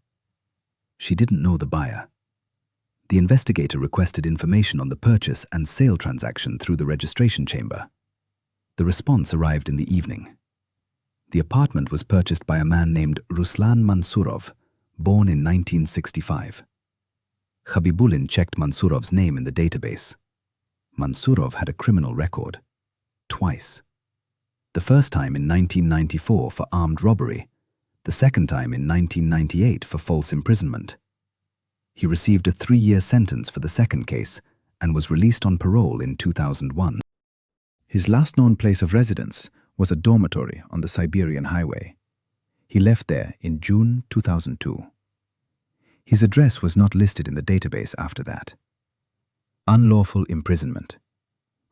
She didn't know the buyer. The investigator requested information on the purchase and sale transaction through the registration chamber. The response arrived in the evening. The apartment was purchased by a man named Ruslan Mansurov, born in 1965. Khabibullin checked Mansurov's name in the database. Mansurov had a criminal record. Twice. The first time in 1994 for armed robbery, the second time in 1998 for false imprisonment. He received a 3-year sentence for the second case and was released on parole in 2001. His last known place of residence was a dormitory on the Siberian highway. He left there in June 2002. His address was not listed in the database after that. Unlawful imprisonment.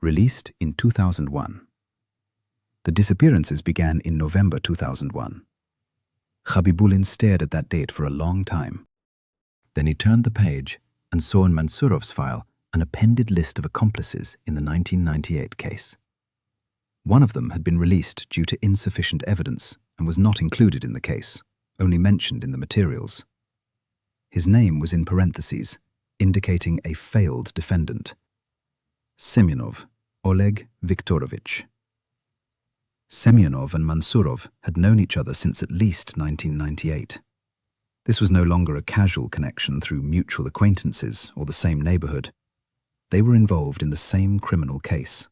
Released in 2001. The disappearances began in November 2001. Khabibullin stared at that date for a long time. Then he turned the page and saw in Mansurov's file an appended list of accomplices in the 1998 case. One of them had been released due to insufficient evidence and was not included in the case, only mentioned in the materials. His name was in parentheses, indicating a failed defendant. Semyonov, Oleg Viktorovich. Semyonov and Mansurov had known each other since at least 1998. This was no longer a casual connection through mutual acquaintances or the same neighborhood. They were involved in the same criminal case.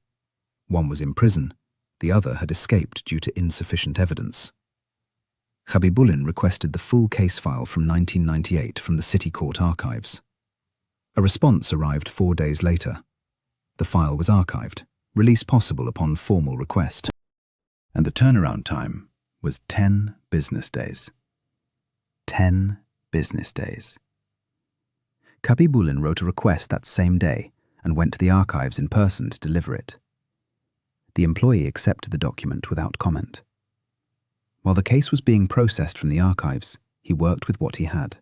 One was in prison, the other had escaped due to insufficient evidence. Khabibullin requested the full case file from 1998 from the City Court archives. A response arrived 4 days later. The file was archived, release possible upon formal request. And the turnaround time was 10 business days. 10 business days. Khabibullin wrote a request that same day and went to the archives in person to deliver it. The employee accepted the document without comment. While the case was being processed from the archives, he worked with what he had.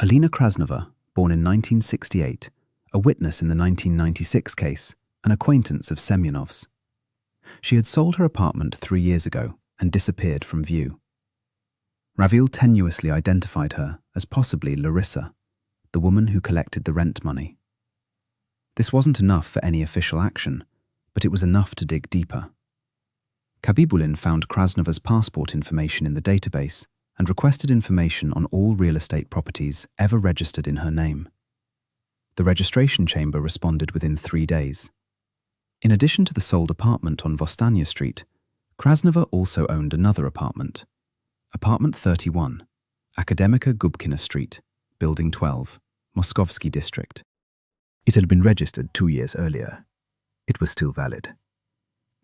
Alina Krasnova, born in 1968, a witness in the 1996 case, an acquaintance of Semyonov's. She had sold her apartment 3 years ago and disappeared from view. Ravil tenuously identified her as possibly Larissa, the woman who collected the rent money. This wasn't enough for any official action, but it was enough to dig deeper. Khabibullin found Krasnova's passport information in the database and requested information on all real estate properties ever registered in her name. The registration chamber responded within 3 days. In addition to the sold apartment on Vostania Street, Krasnova also owned another apartment, Apartment 31, Akademika Gubkina Street, Building 12, Moskovsky District. It had been registered 2 years earlier. It was still valid.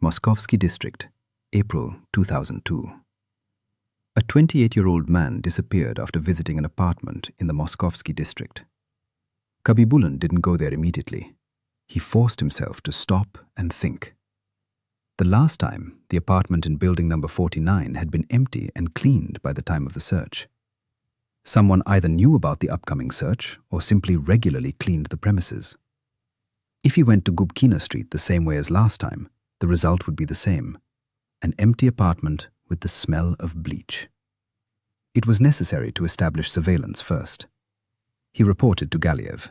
Moskovsky District, April 2002. A 28-year-old man disappeared after visiting an apartment in the Moskovsky district. Khabibullin didn't go there immediately. He forced himself to stop and think. The last time, the apartment in building number 49 had been empty and cleaned by the time of the search. Someone either knew about the upcoming search or simply regularly cleaned the premises. If he went to Gubkina Street the same way as last time, the result would be the same: an empty apartment with the smell of bleach. It was necessary to establish surveillance first. He reported to Galiev.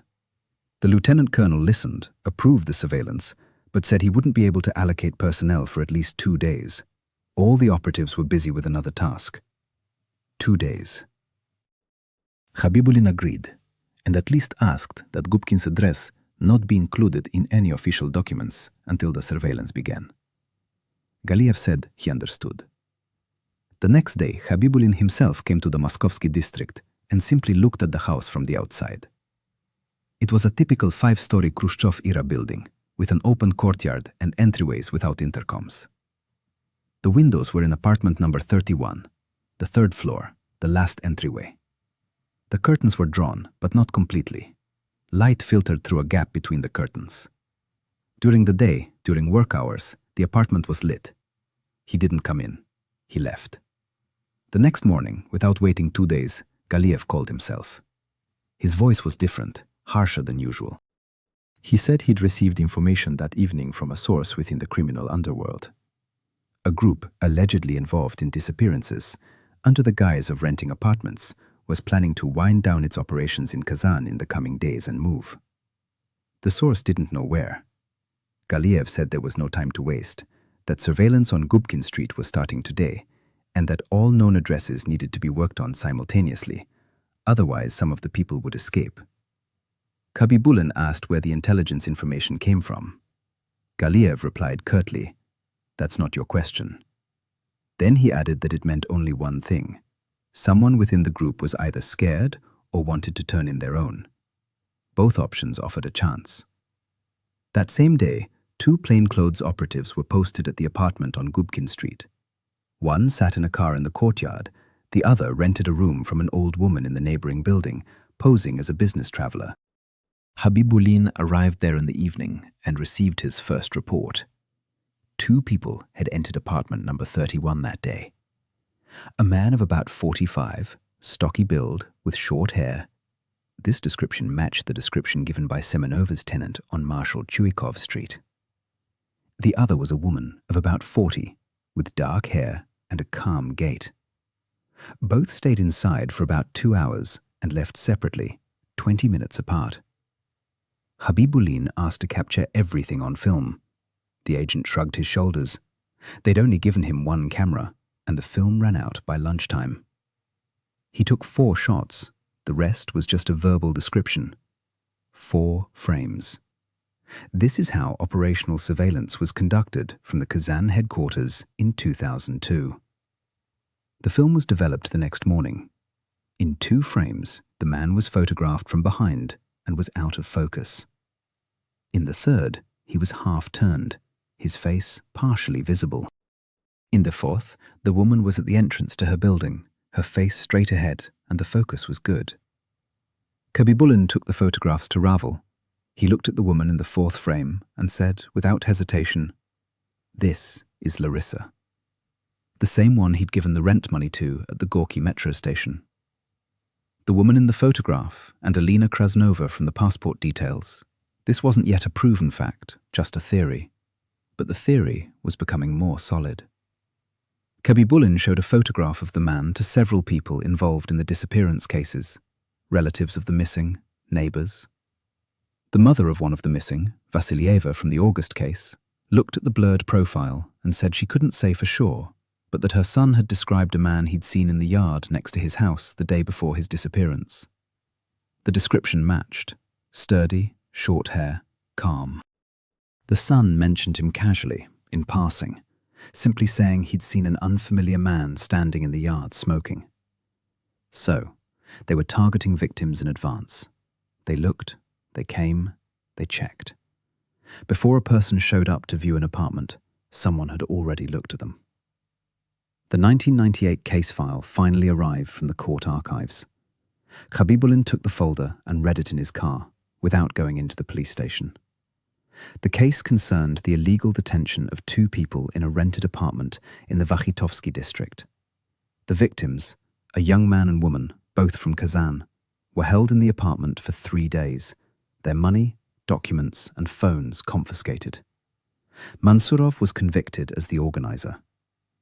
The lieutenant colonel listened, approved the surveillance, but said he wouldn't be able to allocate personnel for at least 2 days. All the operatives were busy with another task. 2 days. Khabibullin agreed, and at least asked that Gubkin's address not be included in any official documents until the surveillance began. Galiev said he understood. The next day, Khabibullin himself came to the Moskovsky district and simply looked at the house from the outside. It was a typical 5-story Khrushchev-era building, with an open courtyard and entryways without intercoms. The windows were in apartment number 31, the 3rd floor, the last entryway. The curtains were drawn, but not completely. Light filtered through a gap between the curtains. During the day, during work hours, the apartment was lit. He didn't come in. He left. The next morning, without waiting 2 days, Galiev called himself. His voice was different, harsher than usual. He said he'd received information that evening from a source within the criminal underworld. A group allegedly involved in disappearances, under the guise of renting apartments, was planning to wind down its operations in Kazan in the coming days and move. The source didn't know where. Galiev said there was no time to waste, that surveillance on Gubkin Street was starting today, and that all known addresses needed to be worked on simultaneously, otherwise some of the people would escape. Khabibullin asked where the intelligence information came from. Galiev replied curtly, "That's not your question." Then he added that it meant only one thing: someone within the group was either scared or wanted to turn in their own. Both options offered a chance. That same day, 2 plainclothes operatives were posted at the apartment on Gubkin Street. One sat in a car in the courtyard, the other rented a room from an old woman in the neighboring building, posing as a business traveler. Khabibullin arrived there in the evening and received his first report. 2 people had entered apartment number 31 that day. A man of about 45, stocky build, with short hair. This description matched the description given by Semenova's tenant on Marshal Chuikov Street. The other was a woman of about 40, with dark hair and a calm gait. Both stayed inside for about 2 hours and left separately, 20 minutes apart. Khabibullin asked to capture everything on film. The agent shrugged his shoulders. They'd only given him 1 camera, and the film ran out by lunchtime. He took 4 shots. The rest was just a verbal description. 4 frames. This is how operational surveillance was conducted from the Kazan headquarters in 2002. The film was developed the next morning. In 2 frames, the man was photographed from behind and was out of focus. In the 3rd, he was half-turned, his face partially visible. In the 4th, the woman was at the entrance to her building, her face straight ahead, and the focus was good. Khabibullin took the photographs to Ravel. He looked at the woman in the 4th frame and said, without hesitation, "This is Larissa." The same one he'd given the rent money to at the Gorky metro station. The woman in the photograph and Alina Krasnova from the passport details. This wasn't yet a proven fact, just a theory. But the theory was becoming more solid. Khabibullin showed a photograph of the man to several people involved in the disappearance cases, relatives of the missing, neighbors. The mother of one of the missing, Vassilieva from the August case, looked at the blurred profile and said she couldn't say for sure, but that her son had described a man he'd seen in the yard next to his house the day before his disappearance. The description matched: sturdy, short hair, calm. The son mentioned him casually, in passing, simply saying he'd seen an unfamiliar man standing in the yard smoking. So, they were targeting victims in advance. They looked, they came, They checked. Before a person showed up to view an apartment, someone had already looked at them. The 1998 case file finally arrived from the court archives. Khabibullin took the folder and read it in his car, without going into the police station. The case concerned the illegal detention of 2 people in a rented apartment in the Vakhitovsky district. The victims, a young man and woman, both from Kazan, were held in the apartment for 3 days, their money, documents and phones confiscated. Mansurov was convicted as the organizer.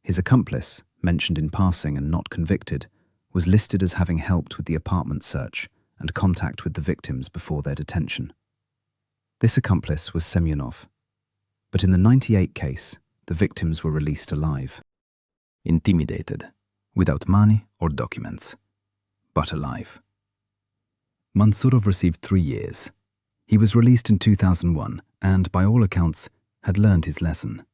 His accomplice, mentioned in passing and not convicted, was listed as having helped with the apartment search and contact with the victims before their detention. This accomplice was Semyonov. But in the 98 case, the victims were released alive. Intimidated, without money or documents, but alive. Mansurov received 3 years. He was released in 2001 and, by all accounts, had learned his lesson.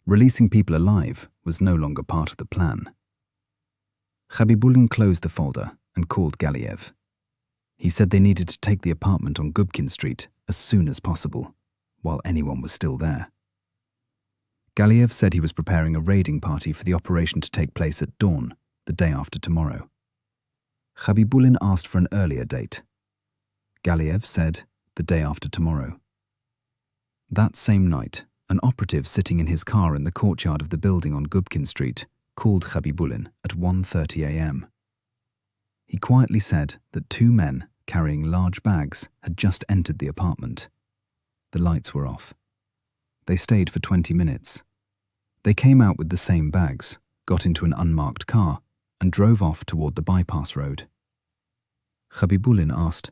Releasing people alive was no longer part of the plan. Khabibullin closed the folder and called Galiev. He said they needed to take the apartment on Gubkin Street as soon as possible, while anyone was still there. Galiev said he was preparing a raiding party for the operation to take place at dawn, the day after tomorrow. Khabibullin asked for an earlier date. Galiev said the day after tomorrow. That same night, an operative sitting in his car in the courtyard of the building on Gubkin Street called Khabibullin at 1:30 a.m. He quietly said that 2 men carrying large bags had just entered the apartment. The lights were off. They stayed for 20 minutes. They came out with the same bags, got into an unmarked car, and drove off toward the bypass road. Khabibullin asked,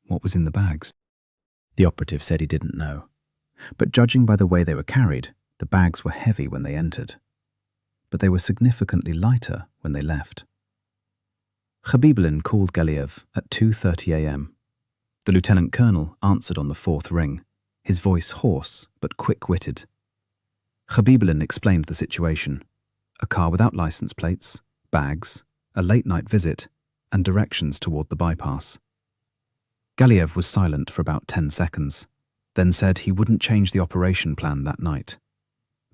"What was in the bags?" The operative said he didn't know, but judging by the way they were carried, the bags were heavy when they entered, but they were significantly lighter when they left. Khabibullin called Galiev at 2:30 a.m. The lieutenant colonel answered on the 4th ring, his voice hoarse but quick-witted. Khabibullin explained the situation: a car without license plates, bags, a late-night visit, and directions toward the bypass. Galiev was silent for about 10 seconds, then said he wouldn't change the operation plan that night,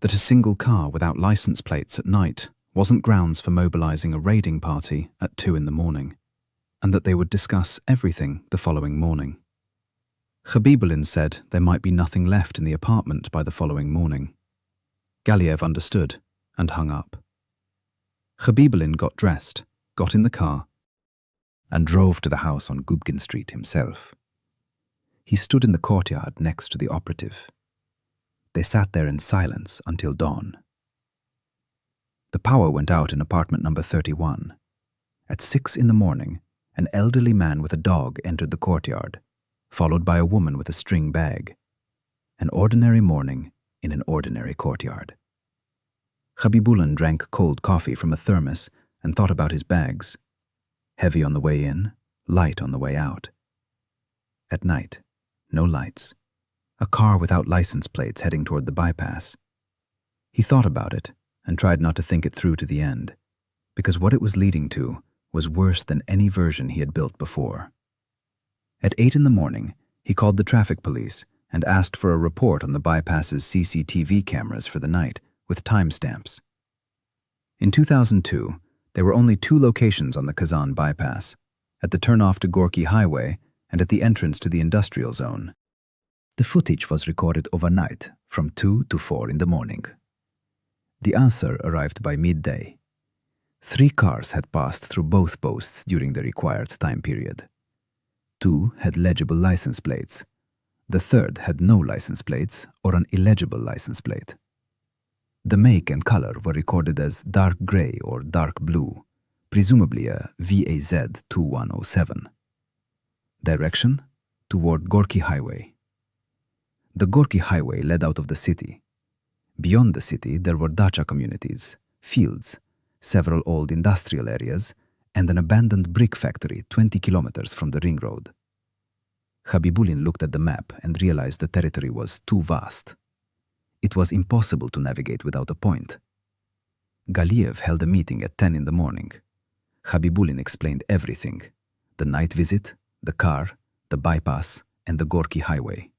that a single car without license plates at night wasn't grounds for mobilizing a raiding party at 2 in the morning, and that they would discuss everything the following morning. Khabibullin said there might be nothing left in the apartment by the following morning. Galiev understood and hung up. Khabibullin got dressed, got in the car, and drove to the house on Gubkin Street himself. He stood in the courtyard next to the operative. They sat there in silence until dawn. The power went out in apartment number 31. At 6 in the morning, an elderly man with a dog entered the courtyard, followed by a woman with a string bag. An ordinary morning in an ordinary courtyard. Khabibullin drank cold coffee from a thermos and thought about his bags. Heavy on the way in, light on the way out. At night, no lights. A car without license plates heading toward the bypass. He thought about it and tried not to think it through to the end, because what it was leading to was worse than any version he had built before. At 8 in the morning, he called the traffic police and asked for a report on the bypass's CCTV cameras for the night, with timestamps. In 2002, there were only 2 locations on the Kazan bypass, at the turnoff to Gorky Highway and at the entrance to the industrial zone. The footage was recorded overnight, from 2 to 4 in the morning. The answer arrived by midday. 3 cars had passed through both posts during the required time period. 2 had legible license plates. The 3rd had no license plates or an illegible license plate. The make and color were recorded as dark gray or dark blue, presumably a VAZ 2107. Direction? Toward Gorky Highway. The Gorky Highway led out of the city. Beyond the city there were dacha communities, fields, several old industrial areas, and an abandoned brick factory 20 kilometers from the ring road. Khabibullin looked at the map and realized the territory was too vast. It was impossible to navigate without a point. Galiev held a meeting at 10 in the morning. Khabibullin explained everything: the night visit, the car, the bypass, and the Gorky Highway.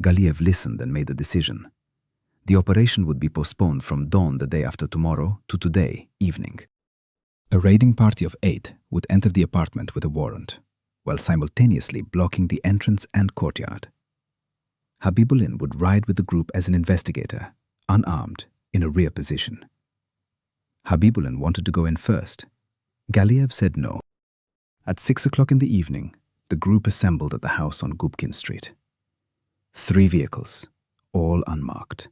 Galiev listened and made a decision. The operation would be postponed from dawn the day after tomorrow to today evening. A raiding party of 8 would enter the apartment with a warrant, while simultaneously blocking the entrance and courtyard. Khabibullin would ride with the group as an investigator, unarmed, in a rear position. Khabibullin wanted to go in first. Galiev said no. At 6 o'clock in the evening, the group assembled at the house on Gubkin Street. 3 vehicles, all unmarked.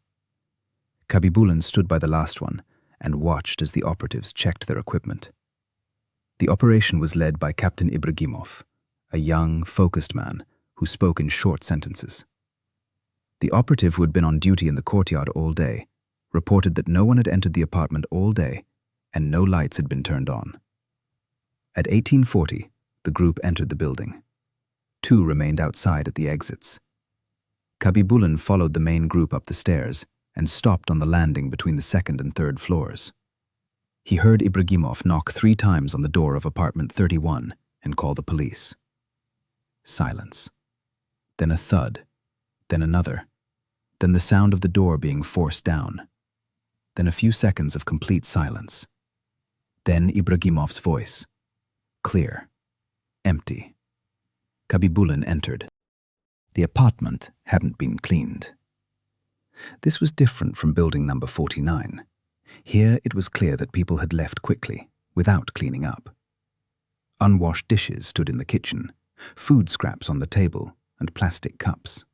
Khabibullin stood by the last one and watched as the operatives checked their equipment. The operation was led by Captain Ibragimov, a young, focused man who spoke in short sentences. The operative, who had been on duty in the courtyard all day, reported that no one had entered the apartment all day and no lights had been turned on. At 18:40, the group entered the building. 2 remained outside at the exits. Khabibullin followed the main group up the stairs and stopped on the landing between the 2nd and 3rd floors. He heard Ibragimov knock 3 times on the door of apartment 31 and call the police. Silence. Then a thud. Then another. Then the sound of the door being forced down. Then a few seconds of complete silence. Then Ibragimov's voice. Clear. Empty. Khabibullin entered. The apartment hadn't been cleaned. This was different from building number 49. Here it was clear that people had left quickly, without cleaning up. Unwashed dishes stood in the kitchen, food scraps on the table, and plastic cups.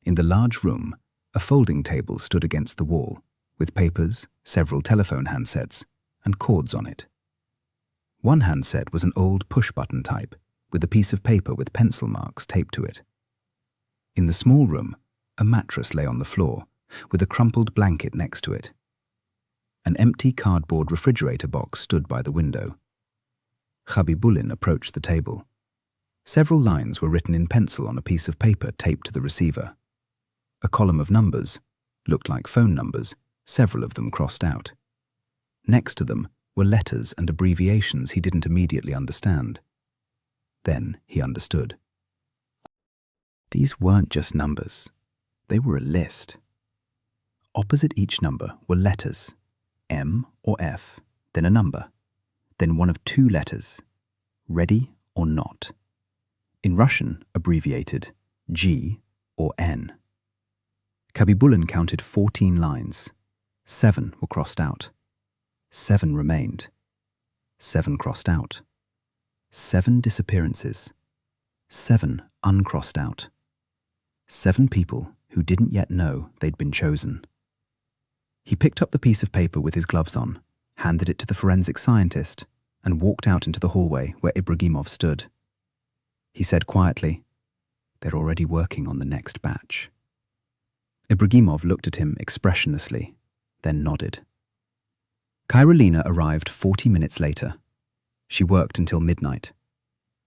In the large room, a folding table stood against the wall, with papers, several telephone handsets, and cords on it. One handset was an old push-button type, with a piece of paper with pencil marks taped to it. In the small room, a mattress lay on the floor, with a crumpled blanket next to it. An empty cardboard refrigerator box stood by the window. Khabibullin approached the table. Several lines were written in pencil on a piece of paper taped to the receiver. A column of numbers, looked like phone numbers, several of them crossed out. Next to them were letters and abbreviations he didn't immediately understand. Then he understood. These weren't just numbers. They were a list. Opposite each number were letters, M or F, then a number, then one of 2 letters, ready or not. In Russian, abbreviated G or N. Khabibullin counted 14 lines. 7 were crossed out. 7 remained. 7 crossed out. 7 disappearances. 7 uncrossed out. 7 people who didn't yet know they'd been chosen. He picked up the piece of paper with his gloves on, handed it to the forensic scientist, and walked out into the hallway where Ibragimov stood. He said quietly, "They're already working on the next batch." Ibragimov looked at him expressionlessly, then nodded. Karolina arrived 40 minutes later. She worked until midnight.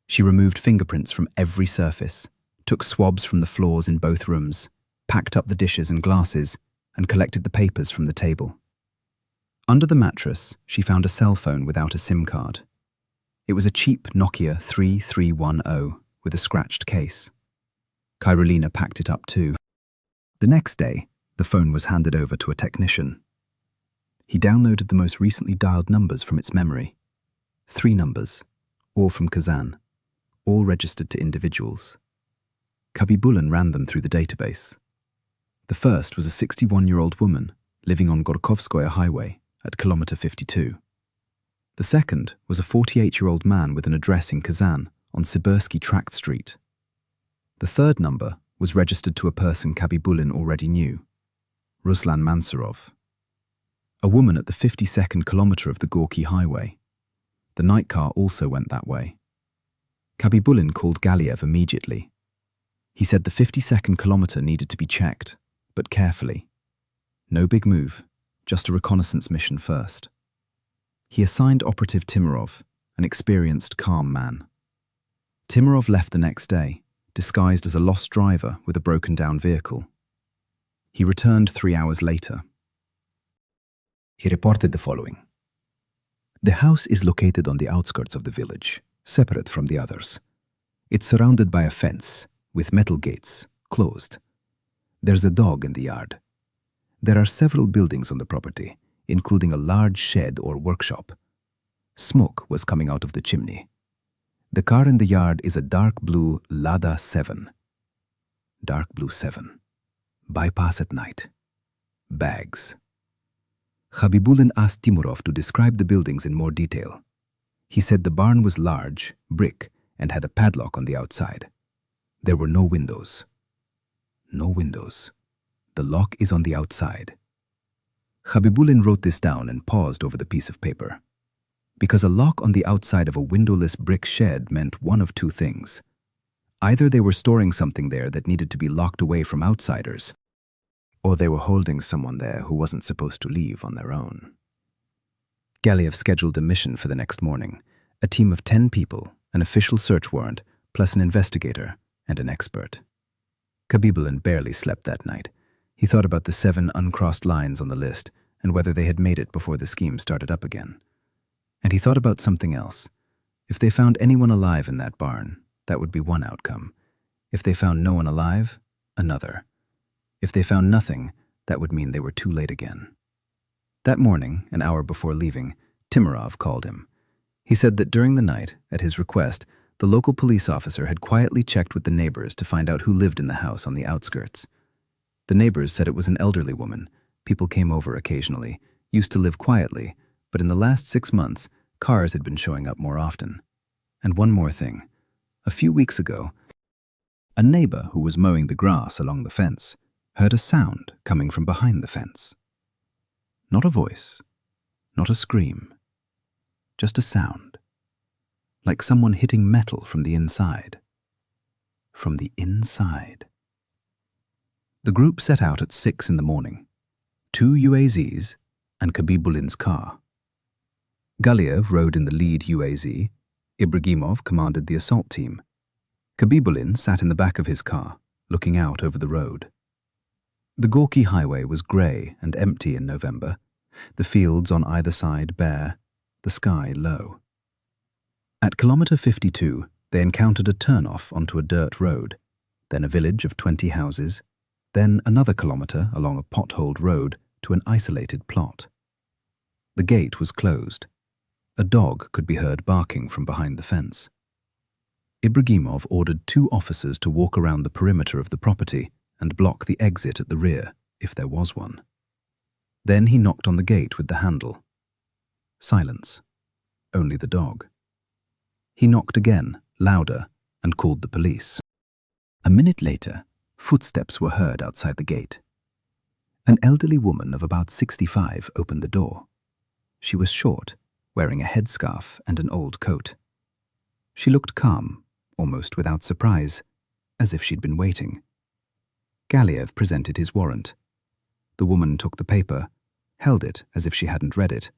She removed fingerprints from every surface, took swabs from the floors in both rooms, packed up the dishes and glasses, and collected the papers from the table. Under the mattress, she found a cell phone without a SIM card. It was a cheap Nokia 3310 with a scratched case. Karolina packed it up too. The next day, the phone was handed over to a technician. He downloaded the most recently dialed numbers from its memory. 3 numbers, all from Kazan, all registered to individuals. Khabibullin ran them through the database. The first was a 61-year-old woman living on Gorkovskoye Highway at kilometer 52. The second was a 48-year-old man with an address in Kazan on Sibirsky Tract Street. The third number was registered to a person Khabibullin already knew, Ruslan Mansurov. A woman at the 52nd kilometer of the Gorky Highway. The night car also went that way. Khabibullin called Galiev immediately. He said the 52nd kilometer needed to be checked, but carefully. No big move, just a reconnaissance mission first. He assigned Operative Timurov, an experienced, calm man. Timurov left the next day, disguised as a lost driver with a broken-down vehicle. He returned 3 hours later. He reported the following. The house is located on the outskirts of the village, separate from the others. It's surrounded by a fence, with metal gates, closed. There's a dog in the yard. There are several buildings on the property, including a large shed or workshop. Smoke was coming out of the chimney. The car in the yard is a dark blue Lada 7. Dark blue 7. Bypass at night. Bags. Khabibullin asked Timurov to describe the buildings in more detail. He said the barn was large, brick, and had a padlock on the outside. There were no windows. No windows. The lock is on the outside. Khabibullin wrote this down and paused over the piece of paper. Because a lock on the outside of a windowless brick shed meant one of two things. Either they were storing something there that needed to be locked away from outsiders, or they were holding someone there who wasn't supposed to leave on their own. Galiev scheduled a mission for the next morning, a team of 10 people, an official search warrant, plus an investigator and an expert. Khabibullin barely slept that night. He thought about the 7 uncrossed lines on the list and whether they had made it before the scheme started up again. And he thought about something else. If they found anyone alive in that barn, that would be one outcome. If they found no one alive, another. If they found nothing, that would mean they were too late again. That morning, an hour before leaving, Timurov called him. He said that during the night, at his request, the local police officer had quietly checked with the neighbors to find out who lived in the house on the outskirts. The neighbors said it was an elderly woman. People came over occasionally, used to live quietly, but in the last 6 months, cars had been showing up more often. And one more thing. A few weeks ago, a neighbor who was mowing the grass along the fence heard a sound coming from behind the fence. Not a voice, not a scream, just a sound, like someone hitting metal from the inside. From the inside. The group set out at 6 in the morning. 2 UAZs and Khabibullin's car. Galiev rode in the lead UAZ. Ibragimov commanded the assault team. Khabibullin sat in the back of his car, looking out over the road. The Gorky highway was grey and empty in November, the fields on either side bare, the sky low. At kilometre 52, they encountered a turn-off onto a dirt road, then a village of 20 houses, then another kilometre along a potholed road to an isolated plot. The gate was closed. A dog could be heard barking from behind the fence. Ibragimov ordered 2 officers to walk around the perimeter of the property and block the exit at the rear, if there was one. Then he knocked on the gate with the handle. Silence. Only the dog. He knocked again, louder, and called the police. A minute later, footsteps were heard outside the gate. An elderly woman of about 65 opened the door. She was short, wearing a headscarf and an old coat. She looked calm, almost without surprise, as if she'd been waiting. Galiev presented his warrant. The woman took the paper, held it as if she hadn't read it,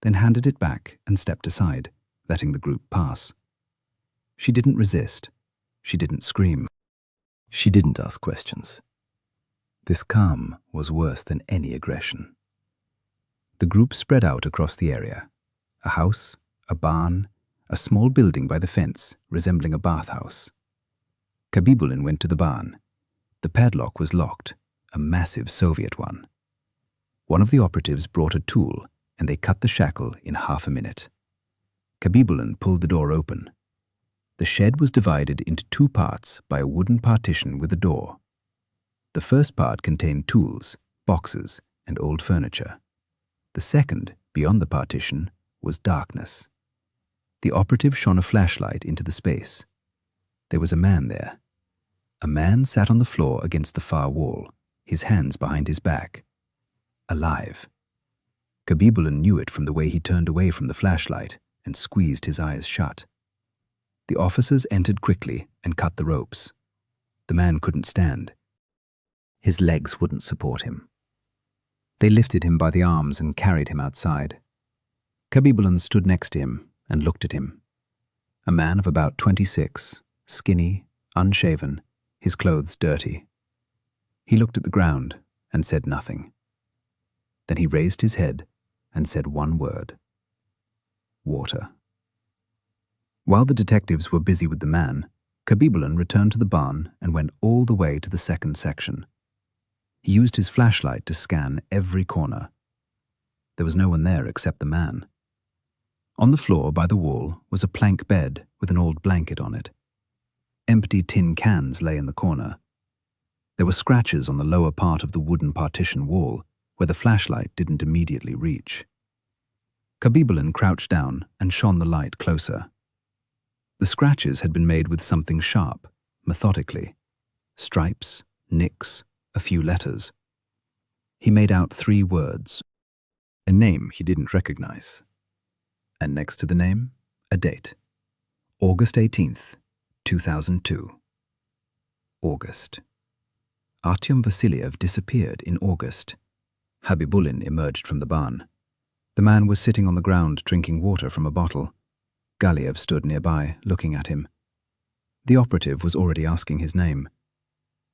then handed it back and stepped aside, letting the group pass. She didn't resist. She didn't scream. She didn't ask questions. This calm was worse than any aggression. The group spread out across the area. A house, a barn, a small building by the fence resembling a bathhouse. Khabibullin went to the barn. The padlock was locked, a massive Soviet one. One of the operatives brought a tool, and they cut the shackle in half a minute. Khabibullin pulled the door open. The shed was divided into 2 parts by a wooden partition with a door. The first part contained tools, boxes, and old furniture. The second, beyond the partition, was darkness. The operative shone a flashlight into the space. There was a man there. A man sat on the floor against the far wall, his hands behind his back. Alive. Khabibullin knew it from the way he turned away from the flashlight and squeezed his eyes shut. The officers entered quickly and cut the ropes. The man couldn't stand. His legs wouldn't support him. They lifted him by the arms and carried him outside. Khabibullin stood next to him and looked at him. A man of about 26, skinny, unshaven, his clothes dirty. He looked at the ground and said nothing. Then he raised his head and said one word. Water. While the detectives were busy with the man, Khabibullin returned to the barn and went all the way to the second section. He used his flashlight to scan every corner. There was no one there except the man. On the floor by the wall was a plank bed with an old blanket on it. Empty tin cans lay in the corner. There were scratches on the lower part of the wooden partition wall where the flashlight didn't immediately reach. Khabibullin crouched down and shone the light closer. The scratches had been made with something sharp, methodically. Stripes, nicks, a few letters. He made out 3 words. A name he didn't recognize. And next to the name, a date. August 18th, 2002. August. Artyom Vasilyev disappeared in August. Khabibullin emerged from the barn. The man was sitting on the ground drinking water from a bottle. Galiev stood nearby, looking at him. The operative was already asking his name.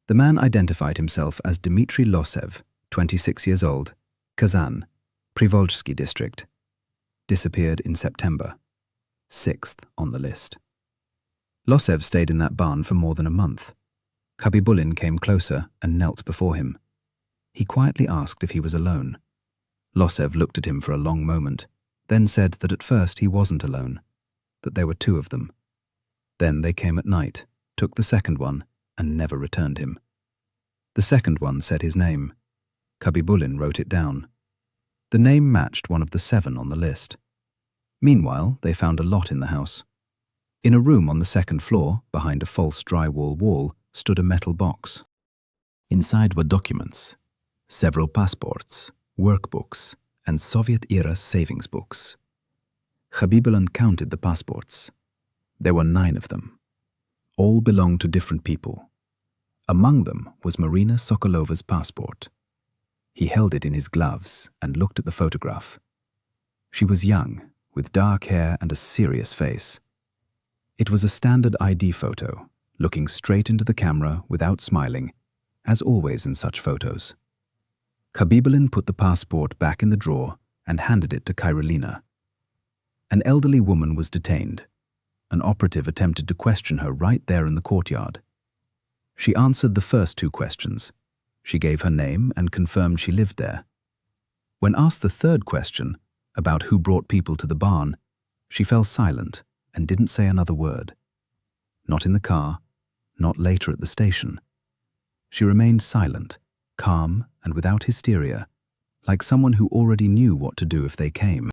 The man identified himself as Dmitry Losev, 26 years old, Kazan, Privolzhsky district. Disappeared in September. 6th on the list. Losev stayed in that barn for more than a month. Khabibullin came closer and knelt before him. He quietly asked if he was alone. Losev looked at him for a long moment, then said that at first he wasn't alone, that there were 2 of them. Then they came at night, took the second one, and never returned him. The second one said his name. Khabibullin wrote it down. The name matched one of the 7 on the list. Meanwhile, they found a lot in the house. In a room on the 2nd floor, behind a false drywall wall, stood a metal box. Inside were documents, several passports, workbooks, and Soviet-era savings books. Khabibullin counted the passports. There were 9 of them. All belonged to different people. Among them was Marina Sokolova's passport. He held it in his gloves and looked at the photograph. She was young, with dark hair and a serious face. It was a standard ID photo, looking straight into the camera without smiling, as always in such photos. Khabibullin put the passport back in the drawer and handed it to Kyrillina. An elderly woman was detained. An operative attempted to question her right there in the courtyard. She answered the first 2 questions. She gave her name and confirmed she lived there. When asked the third question, about who brought people to the barn, she fell silent and didn't say another word. Not in the car, not later at the station. She remained silent, calm and without hysteria, like someone who already knew what to do if they came.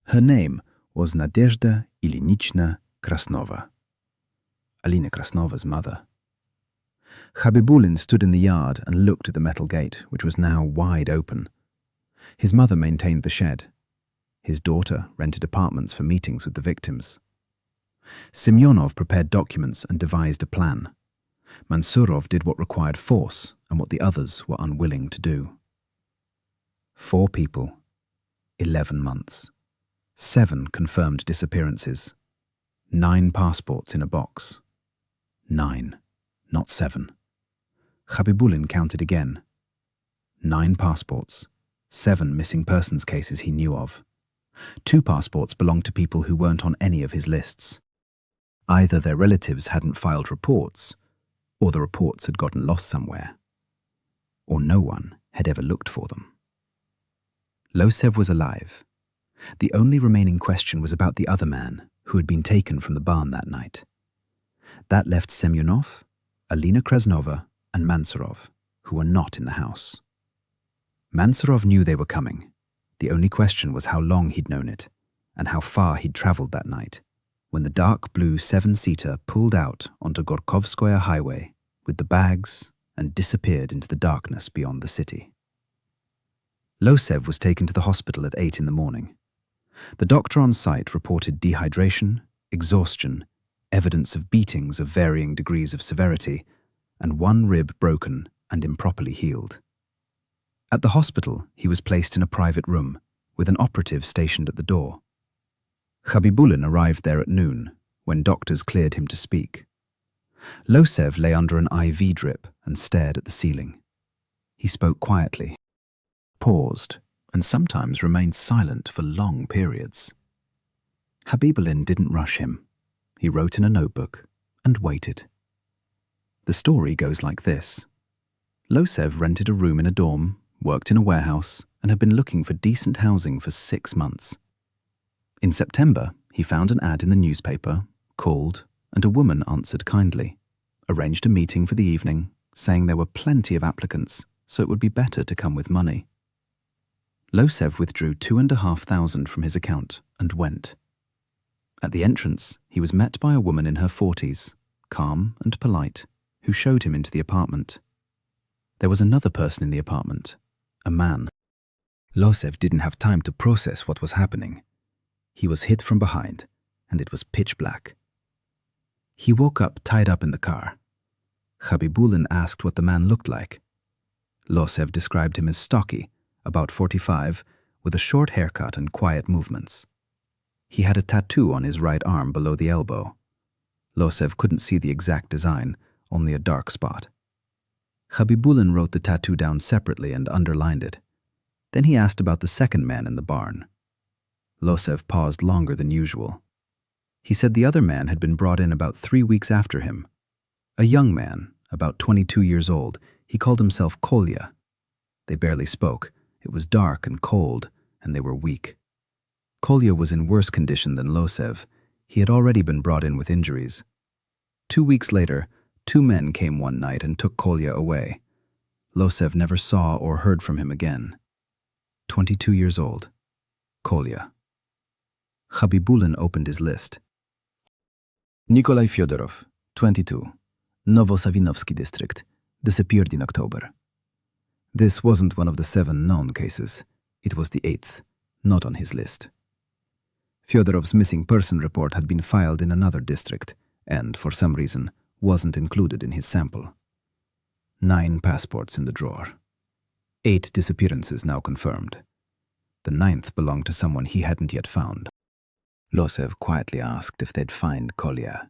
Her name was Nadezhda Ilinichna Krasnova, Alina Krasnova's mother. Khabibullin stood in the yard and looked at the metal gate, which was now wide open. His mother maintained the shed. His daughter rented apartments for meetings with the victims. Semyonov prepared documents and devised a plan. Mansurov did what required force and what the others were unwilling to do. 4 people, 11 months, 7 confirmed disappearances, 9 passports in a box. 9, not 7. Khabibullin counted again. 9 passports, 7 missing persons cases he knew of. 2 passports belonged to people who weren't on any of his lists. Either their relatives hadn't filed reports, or the reports had gotten lost somewhere, or no one had ever looked for them. Losev was alive. The only remaining question was about the other man who had been taken from the barn that night. That left Semyonov, Alina Krasnova, and Mansurov, who were not in the house. Mansurov knew they were coming. The only question was how long he'd known it, and how far he'd traveled that night, when the dark blue 7-seater pulled out onto Gorkovskoye highway with the bags and disappeared into the darkness beyond the city. Losev was taken to the hospital at 8 in the morning. The doctor on site reported dehydration, exhaustion, evidence of beatings of varying degrees of severity, and 1 rib broken and improperly healed. At the hospital, he was placed in a private room, with an operative stationed at the door. Khabibullin arrived there at noon, when doctors cleared him to speak. Losev lay under an IV drip and stared at the ceiling. He spoke quietly, paused, and sometimes remained silent for long periods. Khabibullin didn't rush him. He wrote in a notebook, and waited. The story goes like this. Losev rented a room in a dorm, worked in a warehouse, and had been looking for decent housing for 6 months. In September, he found an ad in the newspaper, called, and a woman answered kindly, arranged a meeting for the evening, saying there were plenty of applicants, so it would be better to come with money. Losev withdrew 2,500 from his account and went. At the entrance, he was met by a woman in her 40s, calm and polite, who showed him into the apartment. There was another person in the apartment, a man. Losev didn't have time to process what was happening. He was hit from behind, and it was pitch black. He woke up tied up in the car. Khabibullin asked what the man looked like. Losev described him as stocky, about 45, with a short haircut and quiet movements. He had a tattoo on his right arm below the elbow. Losev couldn't see the exact design, only a dark spot. Khabibullin wrote the tattoo down separately and underlined it. Then he asked about the second man in the barn. Losev paused longer than usual. He said the other man had been brought in about 3 weeks after him. A young man, about 22 years old, he called himself Kolya. They barely spoke. It was dark and cold, and they were weak. Kolya was in worse condition than Losev. He had already been brought in with injuries. 2 weeks later, 2 men came one night and took Kolya away. Losev never saw or heard from him again. 22 years old. Kolya. Khabibullin opened his list. Nikolai Fyodorov, 22, Novo-Savinovsky district, disappeared in October. This wasn't one of the 7 known cases. It was the 8th, not on his list. Fyodorov's missing person report had been filed in another district and, for some reason, wasn't included in his sample. 9 passports in the drawer. 8 disappearances now confirmed. The 9th belonged to someone he hadn't yet found. Losev quietly asked if they'd find Kolya.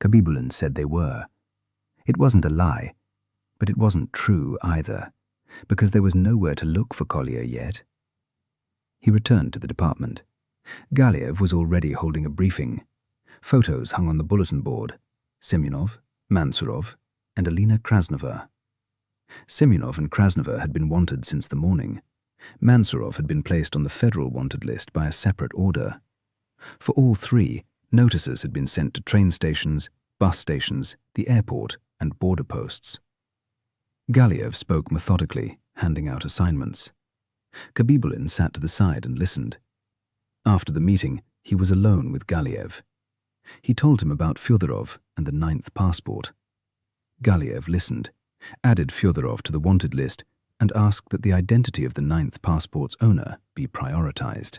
Khabibullin said they were. It wasn't a lie, but it wasn't true either, because there was nowhere to look for Kolya yet. He returned to the department. Galiev was already holding a briefing. Photos hung on the bulletin board. Semyonov, Mansurov, and Alina Krasnova. Semyonov and Krasnova had been wanted since the morning. Mansurov had been placed on the federal wanted list by a separate order. For all 3, notices had been sent to train stations, bus stations, the airport, and border posts. Galiev spoke methodically, handing out assignments. Khabibullin sat to the side and listened. After the meeting, he was alone with Galiev. He told him about Fyodorov and the 9th passport. Galiev listened, added Fyodorov to the wanted list, and asked that the identity of the 9th passport's owner be prioritized.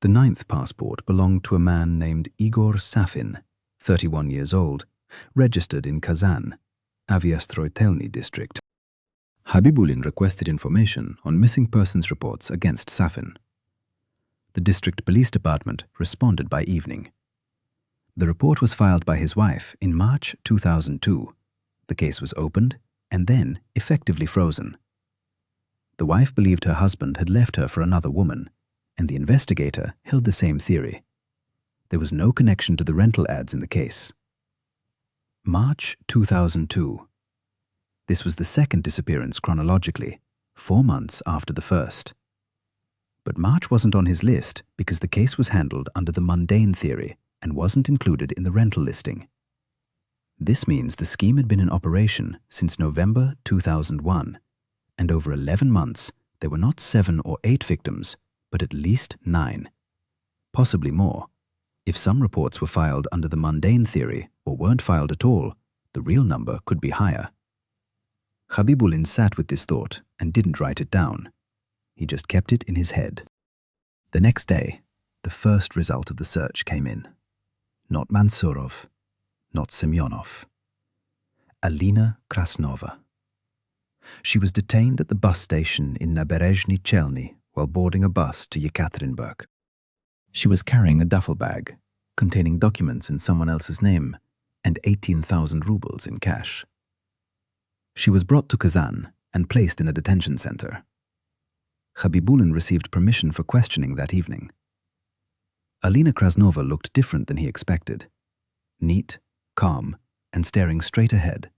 The 9th passport belonged to a man named Igor Safin, 31 years old, registered in Kazan, Aviastroitelny district. Khabibullin requested information on missing persons reports against Safin. The district police department responded by evening. The report was filed by his wife in March 2002. The case was opened and then effectively frozen. The wife believed her husband had left her for another woman, and the investigator held the same theory. There was no connection to the rental ads in the case. March 2002. This was the second disappearance chronologically, 4 months after the first. But March wasn't on his list because the case was handled under the mundane theory and wasn't included in the rental listing. This means the scheme had been in operation since November 2001, and over 11 months there were not 7 or 8 victims, but at least 9. Possibly more. If some reports were filed under the mundane theory or weren't filed at all, the real number could be higher. Khabibullin sat with this thought and didn't write it down. He just kept it in his head. The next day, the first result of the search came in. Not Mansurov, not Semyonov. Alina Krasnova. She was detained at the bus station in Naberezhny Chelny while boarding a bus to Yekaterinburg. She was carrying a duffel bag containing documents in someone else's name and 18,000 rubles in cash. She was brought to Kazan and placed in a detention center. Khabibullin received permission for questioning that evening. Alina Krasnova looked different than he expected. Neat, calm and staring straight ahead.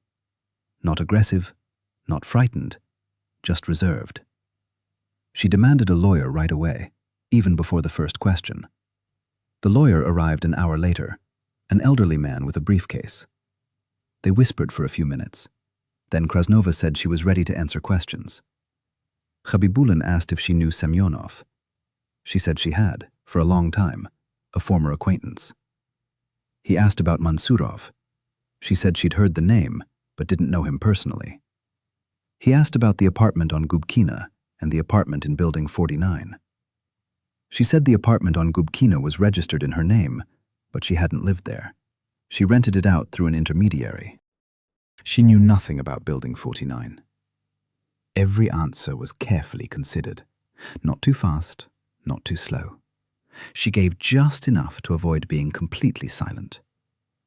Not aggressive, not frightened, just reserved. She demanded a lawyer right away, even before the first question. The lawyer arrived an hour later, an elderly man with a briefcase. They whispered for a few minutes. Then Krasnova said she was ready to answer questions. Khabibullin asked if she knew Semyonov. She said she had, for a long time, a former acquaintance. He asked about Mansurov. She said she'd heard the name, but didn't know him personally. He asked about the apartment on Gubkina and the apartment in Building 49. She said the apartment on Gubkina was registered in her name, but she hadn't lived there. She rented it out through an intermediary. She knew nothing about Building 49. Every answer was carefully considered. Not too fast, not too slow. She gave just enough to avoid being completely silent,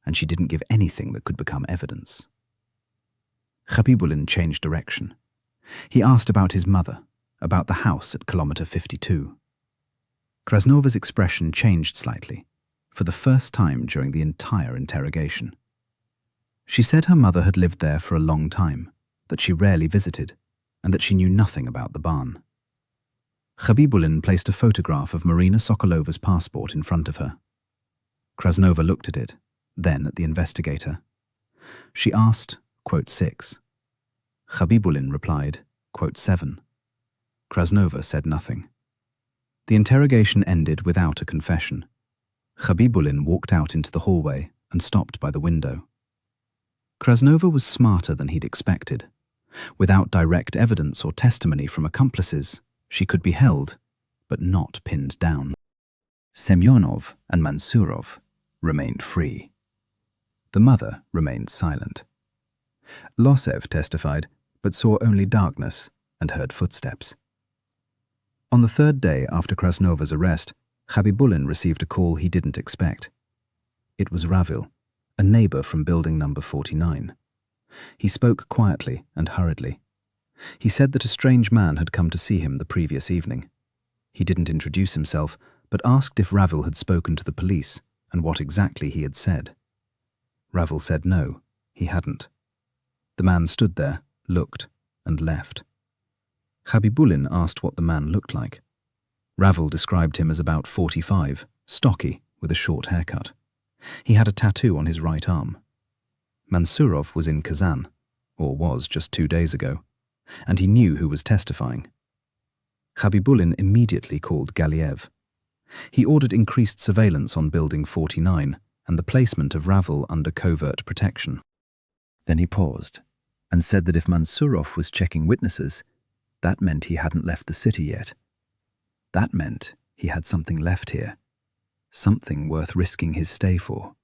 and she didn't give anything that could become evidence. Khabibullin changed direction. He asked about his mother, about the house at kilometer 52. Krasnova's expression changed slightly, for the first time during the entire interrogation. She said her mother had lived there for a long time, that she rarely visited, and that she knew nothing about the barn. Khabibullin placed a photograph of Marina Sokolova's passport in front of her. Krasnova looked at it, then at the investigator. She asked, quote 6. Khabibullin replied, quote 7. Krasnova said nothing. The interrogation ended without a confession. Khabibullin walked out into the hallway and stopped by the window. Krasnova was smarter than he'd expected. Without direct evidence or testimony from accomplices, she could be held, but not pinned down. Semyonov and Mansurov remained free. The mother remained silent. Losev testified, but saw only darkness and heard footsteps. On the third day after Krasnova's arrest, Khabibullin received a call he didn't expect. It was Ravil, a neighbor from building number 49. He spoke quietly and hurriedly. He said that a strange man had come to see him the previous evening. He didn't introduce himself, but asked if Ravil had spoken to the police and what exactly he had said. Ravil said no, he hadn't. The man stood there, looked, and left. Khabibullin asked what the man looked like. Ravil described him as about 45, stocky, with a short haircut. He had a tattoo on his right arm. Mansurov was in Kazan, or was just 2 days ago, and he knew who was testifying. Khabibullin immediately called Galiev. He ordered increased surveillance on Building 49 and the placement of Ravil under covert protection. Then he paused and said that if Mansurov was checking witnesses, that meant he hadn't left the city yet. That meant he had something left here, something worth risking his stay for.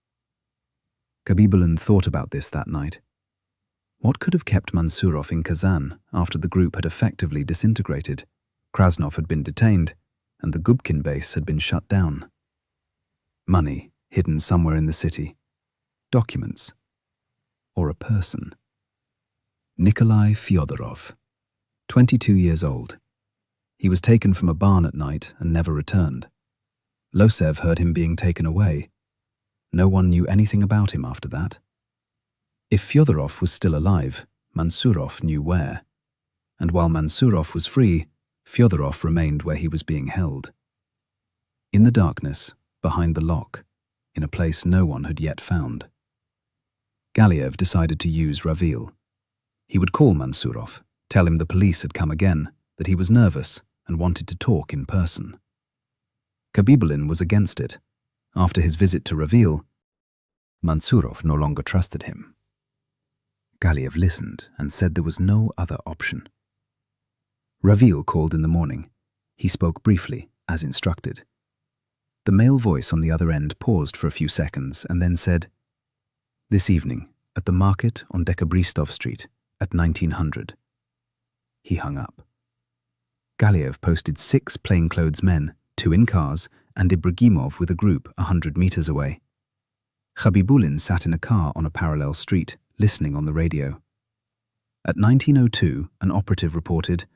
Khabibullin thought about this that night. What could have kept Mansurov in Kazan after the group had effectively disintegrated, Krasnov had been detained, and the Gubkin base had been shut down? Money hidden somewhere in the city, documents, or a person? Nikolai Fyodorov, 22 years old. He was taken from a barn at night and never returned. Losev heard him being taken away. No one knew anything about him after that. If Fyodorov was still alive, Mansurov knew where. And while Mansurov was free, Fyodorov remained where he was being held. In the darkness, behind the lock, in a place no one had yet found. Galiev decided to use Ravil. He would call Mansurov, tell him the police had come again, that he was nervous and wanted to talk in person. Khabibullin was against it. After his visit to Ravil, Mansurov no longer trusted him. Galiev listened and said there was no other option. Ravil called in the morning. He spoke briefly, as instructed. The male voice on the other end paused for a few seconds and then said, "This evening, at the market on Dekabristov Street, at 1900. He hung up. Galiev posted 6 plainclothes men, 2 in cars, and Ibragimov with a group 100 meters away. Khabibullin sat in a car on a parallel street, listening on the radio. At 1902, an operative reported,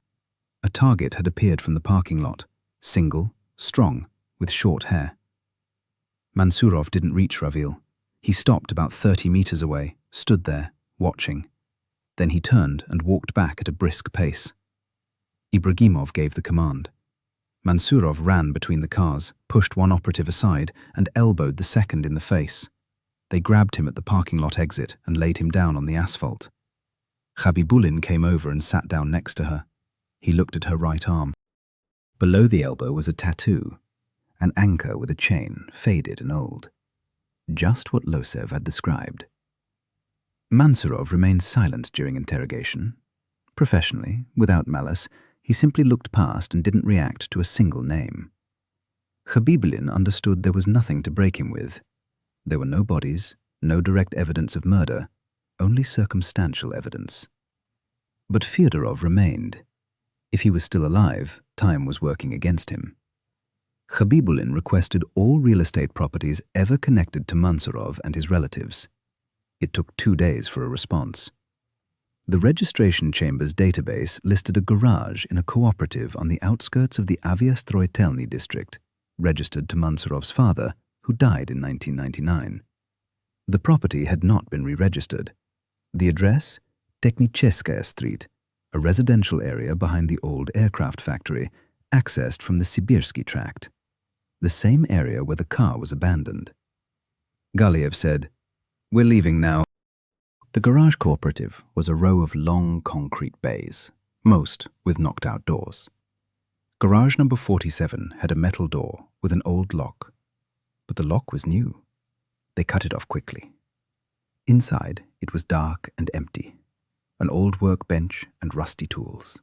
a target had appeared from the parking lot, single, strong, with short hair. Mansurov didn't reach Ravil. He stopped about 30 meters away, stood there, watching. Then he turned and walked back at a brisk pace. Ibragimov gave the command. Mansurov ran between the cars, pushed one operative aside, and elbowed the second in the face. They grabbed him at the parking lot exit and laid him down on the asphalt. Khabibullin came over and sat down next to her. He looked at her right arm. Below the elbow was a tattoo, an anchor with a chain, faded and old. Just what Losev had described. Mansurov remained silent during interrogation. Professionally, without malice, he simply looked past and didn't react to a single name. Khabibullin understood there was nothing to break him with. There were no bodies, no direct evidence of murder, only circumstantial evidence. But Fyodorov remained. If he was still alive, time was working against him. Khabibullin requested all real estate properties ever connected to Mansurov and his relatives. It took 2 days for a response. The registration chamber's database listed a garage in a cooperative on the outskirts of the Aviastroitelny district, registered to Mansurov's father, who died in 1999. The property had not been re-registered. The address? Technicheskaya Street, a residential area behind the old aircraft factory, accessed from the Sibirsky tract, the same area where the car was abandoned. Galiev said, "We're leaving now." The garage cooperative was a row of long concrete bays, most with knocked-out doors. Garage number 47 had a metal door with an old lock, but the lock was new. They cut it off quickly. Inside, it was dark and empty, an old workbench and rusty tools.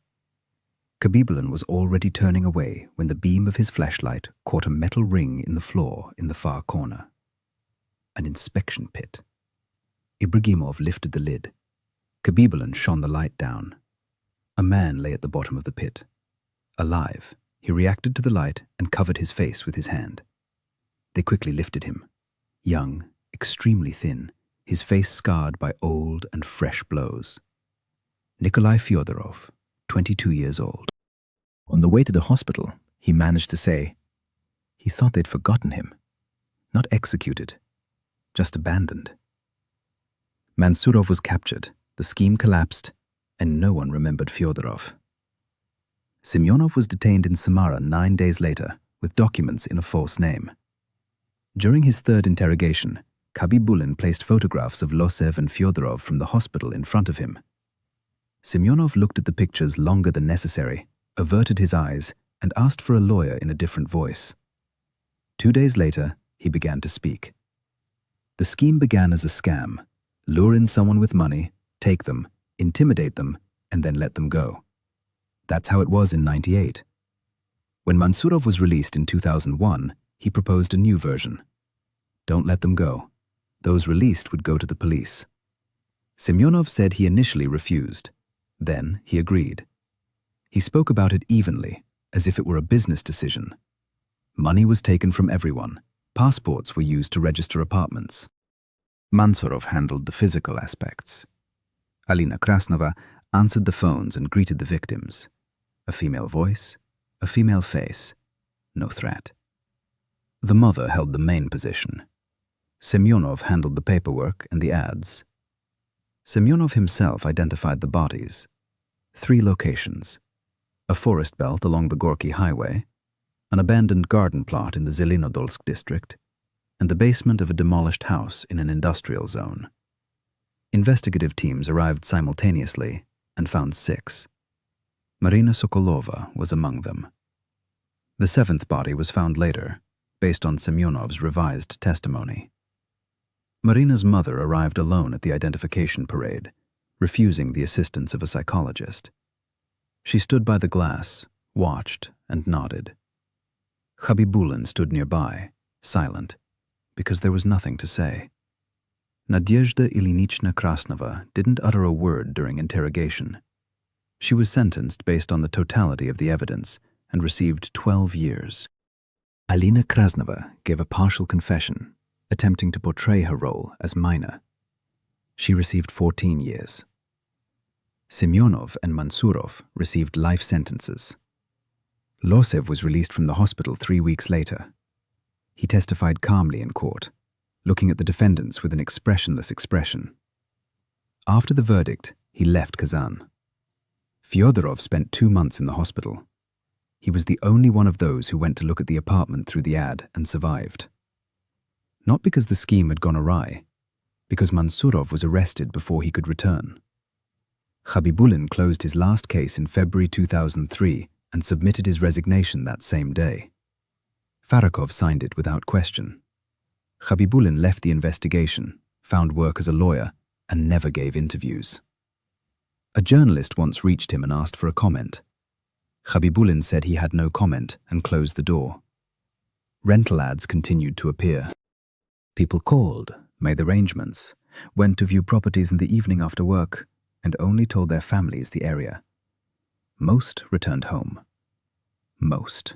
Khabibullin was already turning away when the beam of his flashlight caught a metal ring in the floor in the far corner. An inspection pit. Ibragimov lifted the lid. Khabibullin shone the light down. A man lay at the bottom of the pit. Alive, he reacted to the light and covered his face with his hand. They quickly lifted him. Young, extremely thin, his face scarred by old and fresh blows. Nikolai Fyodorov, 22 years old. On the way to the hospital, he managed to say, he thought they'd forgotten him. Not executed, just abandoned. Mansurov was captured, the scheme collapsed, and no one remembered Fyodorov. Semyonov was detained in Samara 9 days later, with documents in a false name. During his third interrogation, Khabibullin placed photographs of Losev and Fyodorov from the hospital in front of him. Semyonov looked at the pictures longer than necessary, averted his eyes, and asked for a lawyer in a different voice. 2 days later, he began to speak. The scheme began as a scam. Lure in someone with money, take them, intimidate them, and then let them go. That's how it was in '98. When Mansurov was released in 2001, he proposed a new version. Don't let them go. Those released would go to the police. Semyonov said he initially refused. Then he agreed. He spoke about it evenly, as if it were a business decision. Money was taken from everyone. Passports were used to register apartments. Mansurov handled the physical aspects. Alina Krasnova answered the phones and greeted the victims. A female voice, a female face, no threat. The mother held the main position. Semyonov handled the paperwork and the ads. Semyonov himself identified the bodies. 3 locations: a forest belt along the Gorky Highway, an abandoned garden plot in the Zelenodolsk district, and the basement of a demolished house in an industrial zone. Investigative teams arrived simultaneously and found 6. Marina Sokolova was among them. The 7th body was found later, based on Semyonov's revised testimony. Marina's mother arrived alone at the identification parade, refusing the assistance of a psychologist. She stood by the glass, watched, and nodded. Khabibullin stood nearby, silent, because there was nothing to say. Nadyezhda Ilyinichna Krasnova didn't utter a word during interrogation. She was sentenced based on the totality of the evidence and received 12 years. Alina Krasnova gave a partial confession, attempting to portray her role as minor. She received 14 years. Semyonov and Mansurov received life sentences. Losev was released from the hospital 3 weeks later. He testified calmly in court. looking at the defendants with an expressionless expression. After the verdict, he left Kazan. Fyodorov spent 2 months in the hospital. He was the only one of those who went to look at the apartment through the ad and survived. Not because the scheme had gone awry, because Mansurov was arrested before he could return. Khabibullin closed his last case in February 2003 and submitted his resignation that same day. Farakov signed it without question. Khabibullin left the investigation, found work as a lawyer, and never gave interviews. A journalist once reached him and asked for a comment. Khabibullin said he had no comment and closed the door. Rental ads continued to appear. People called, made arrangements, went to view properties in the evening after work, and only told their families the area. Most returned home. Most.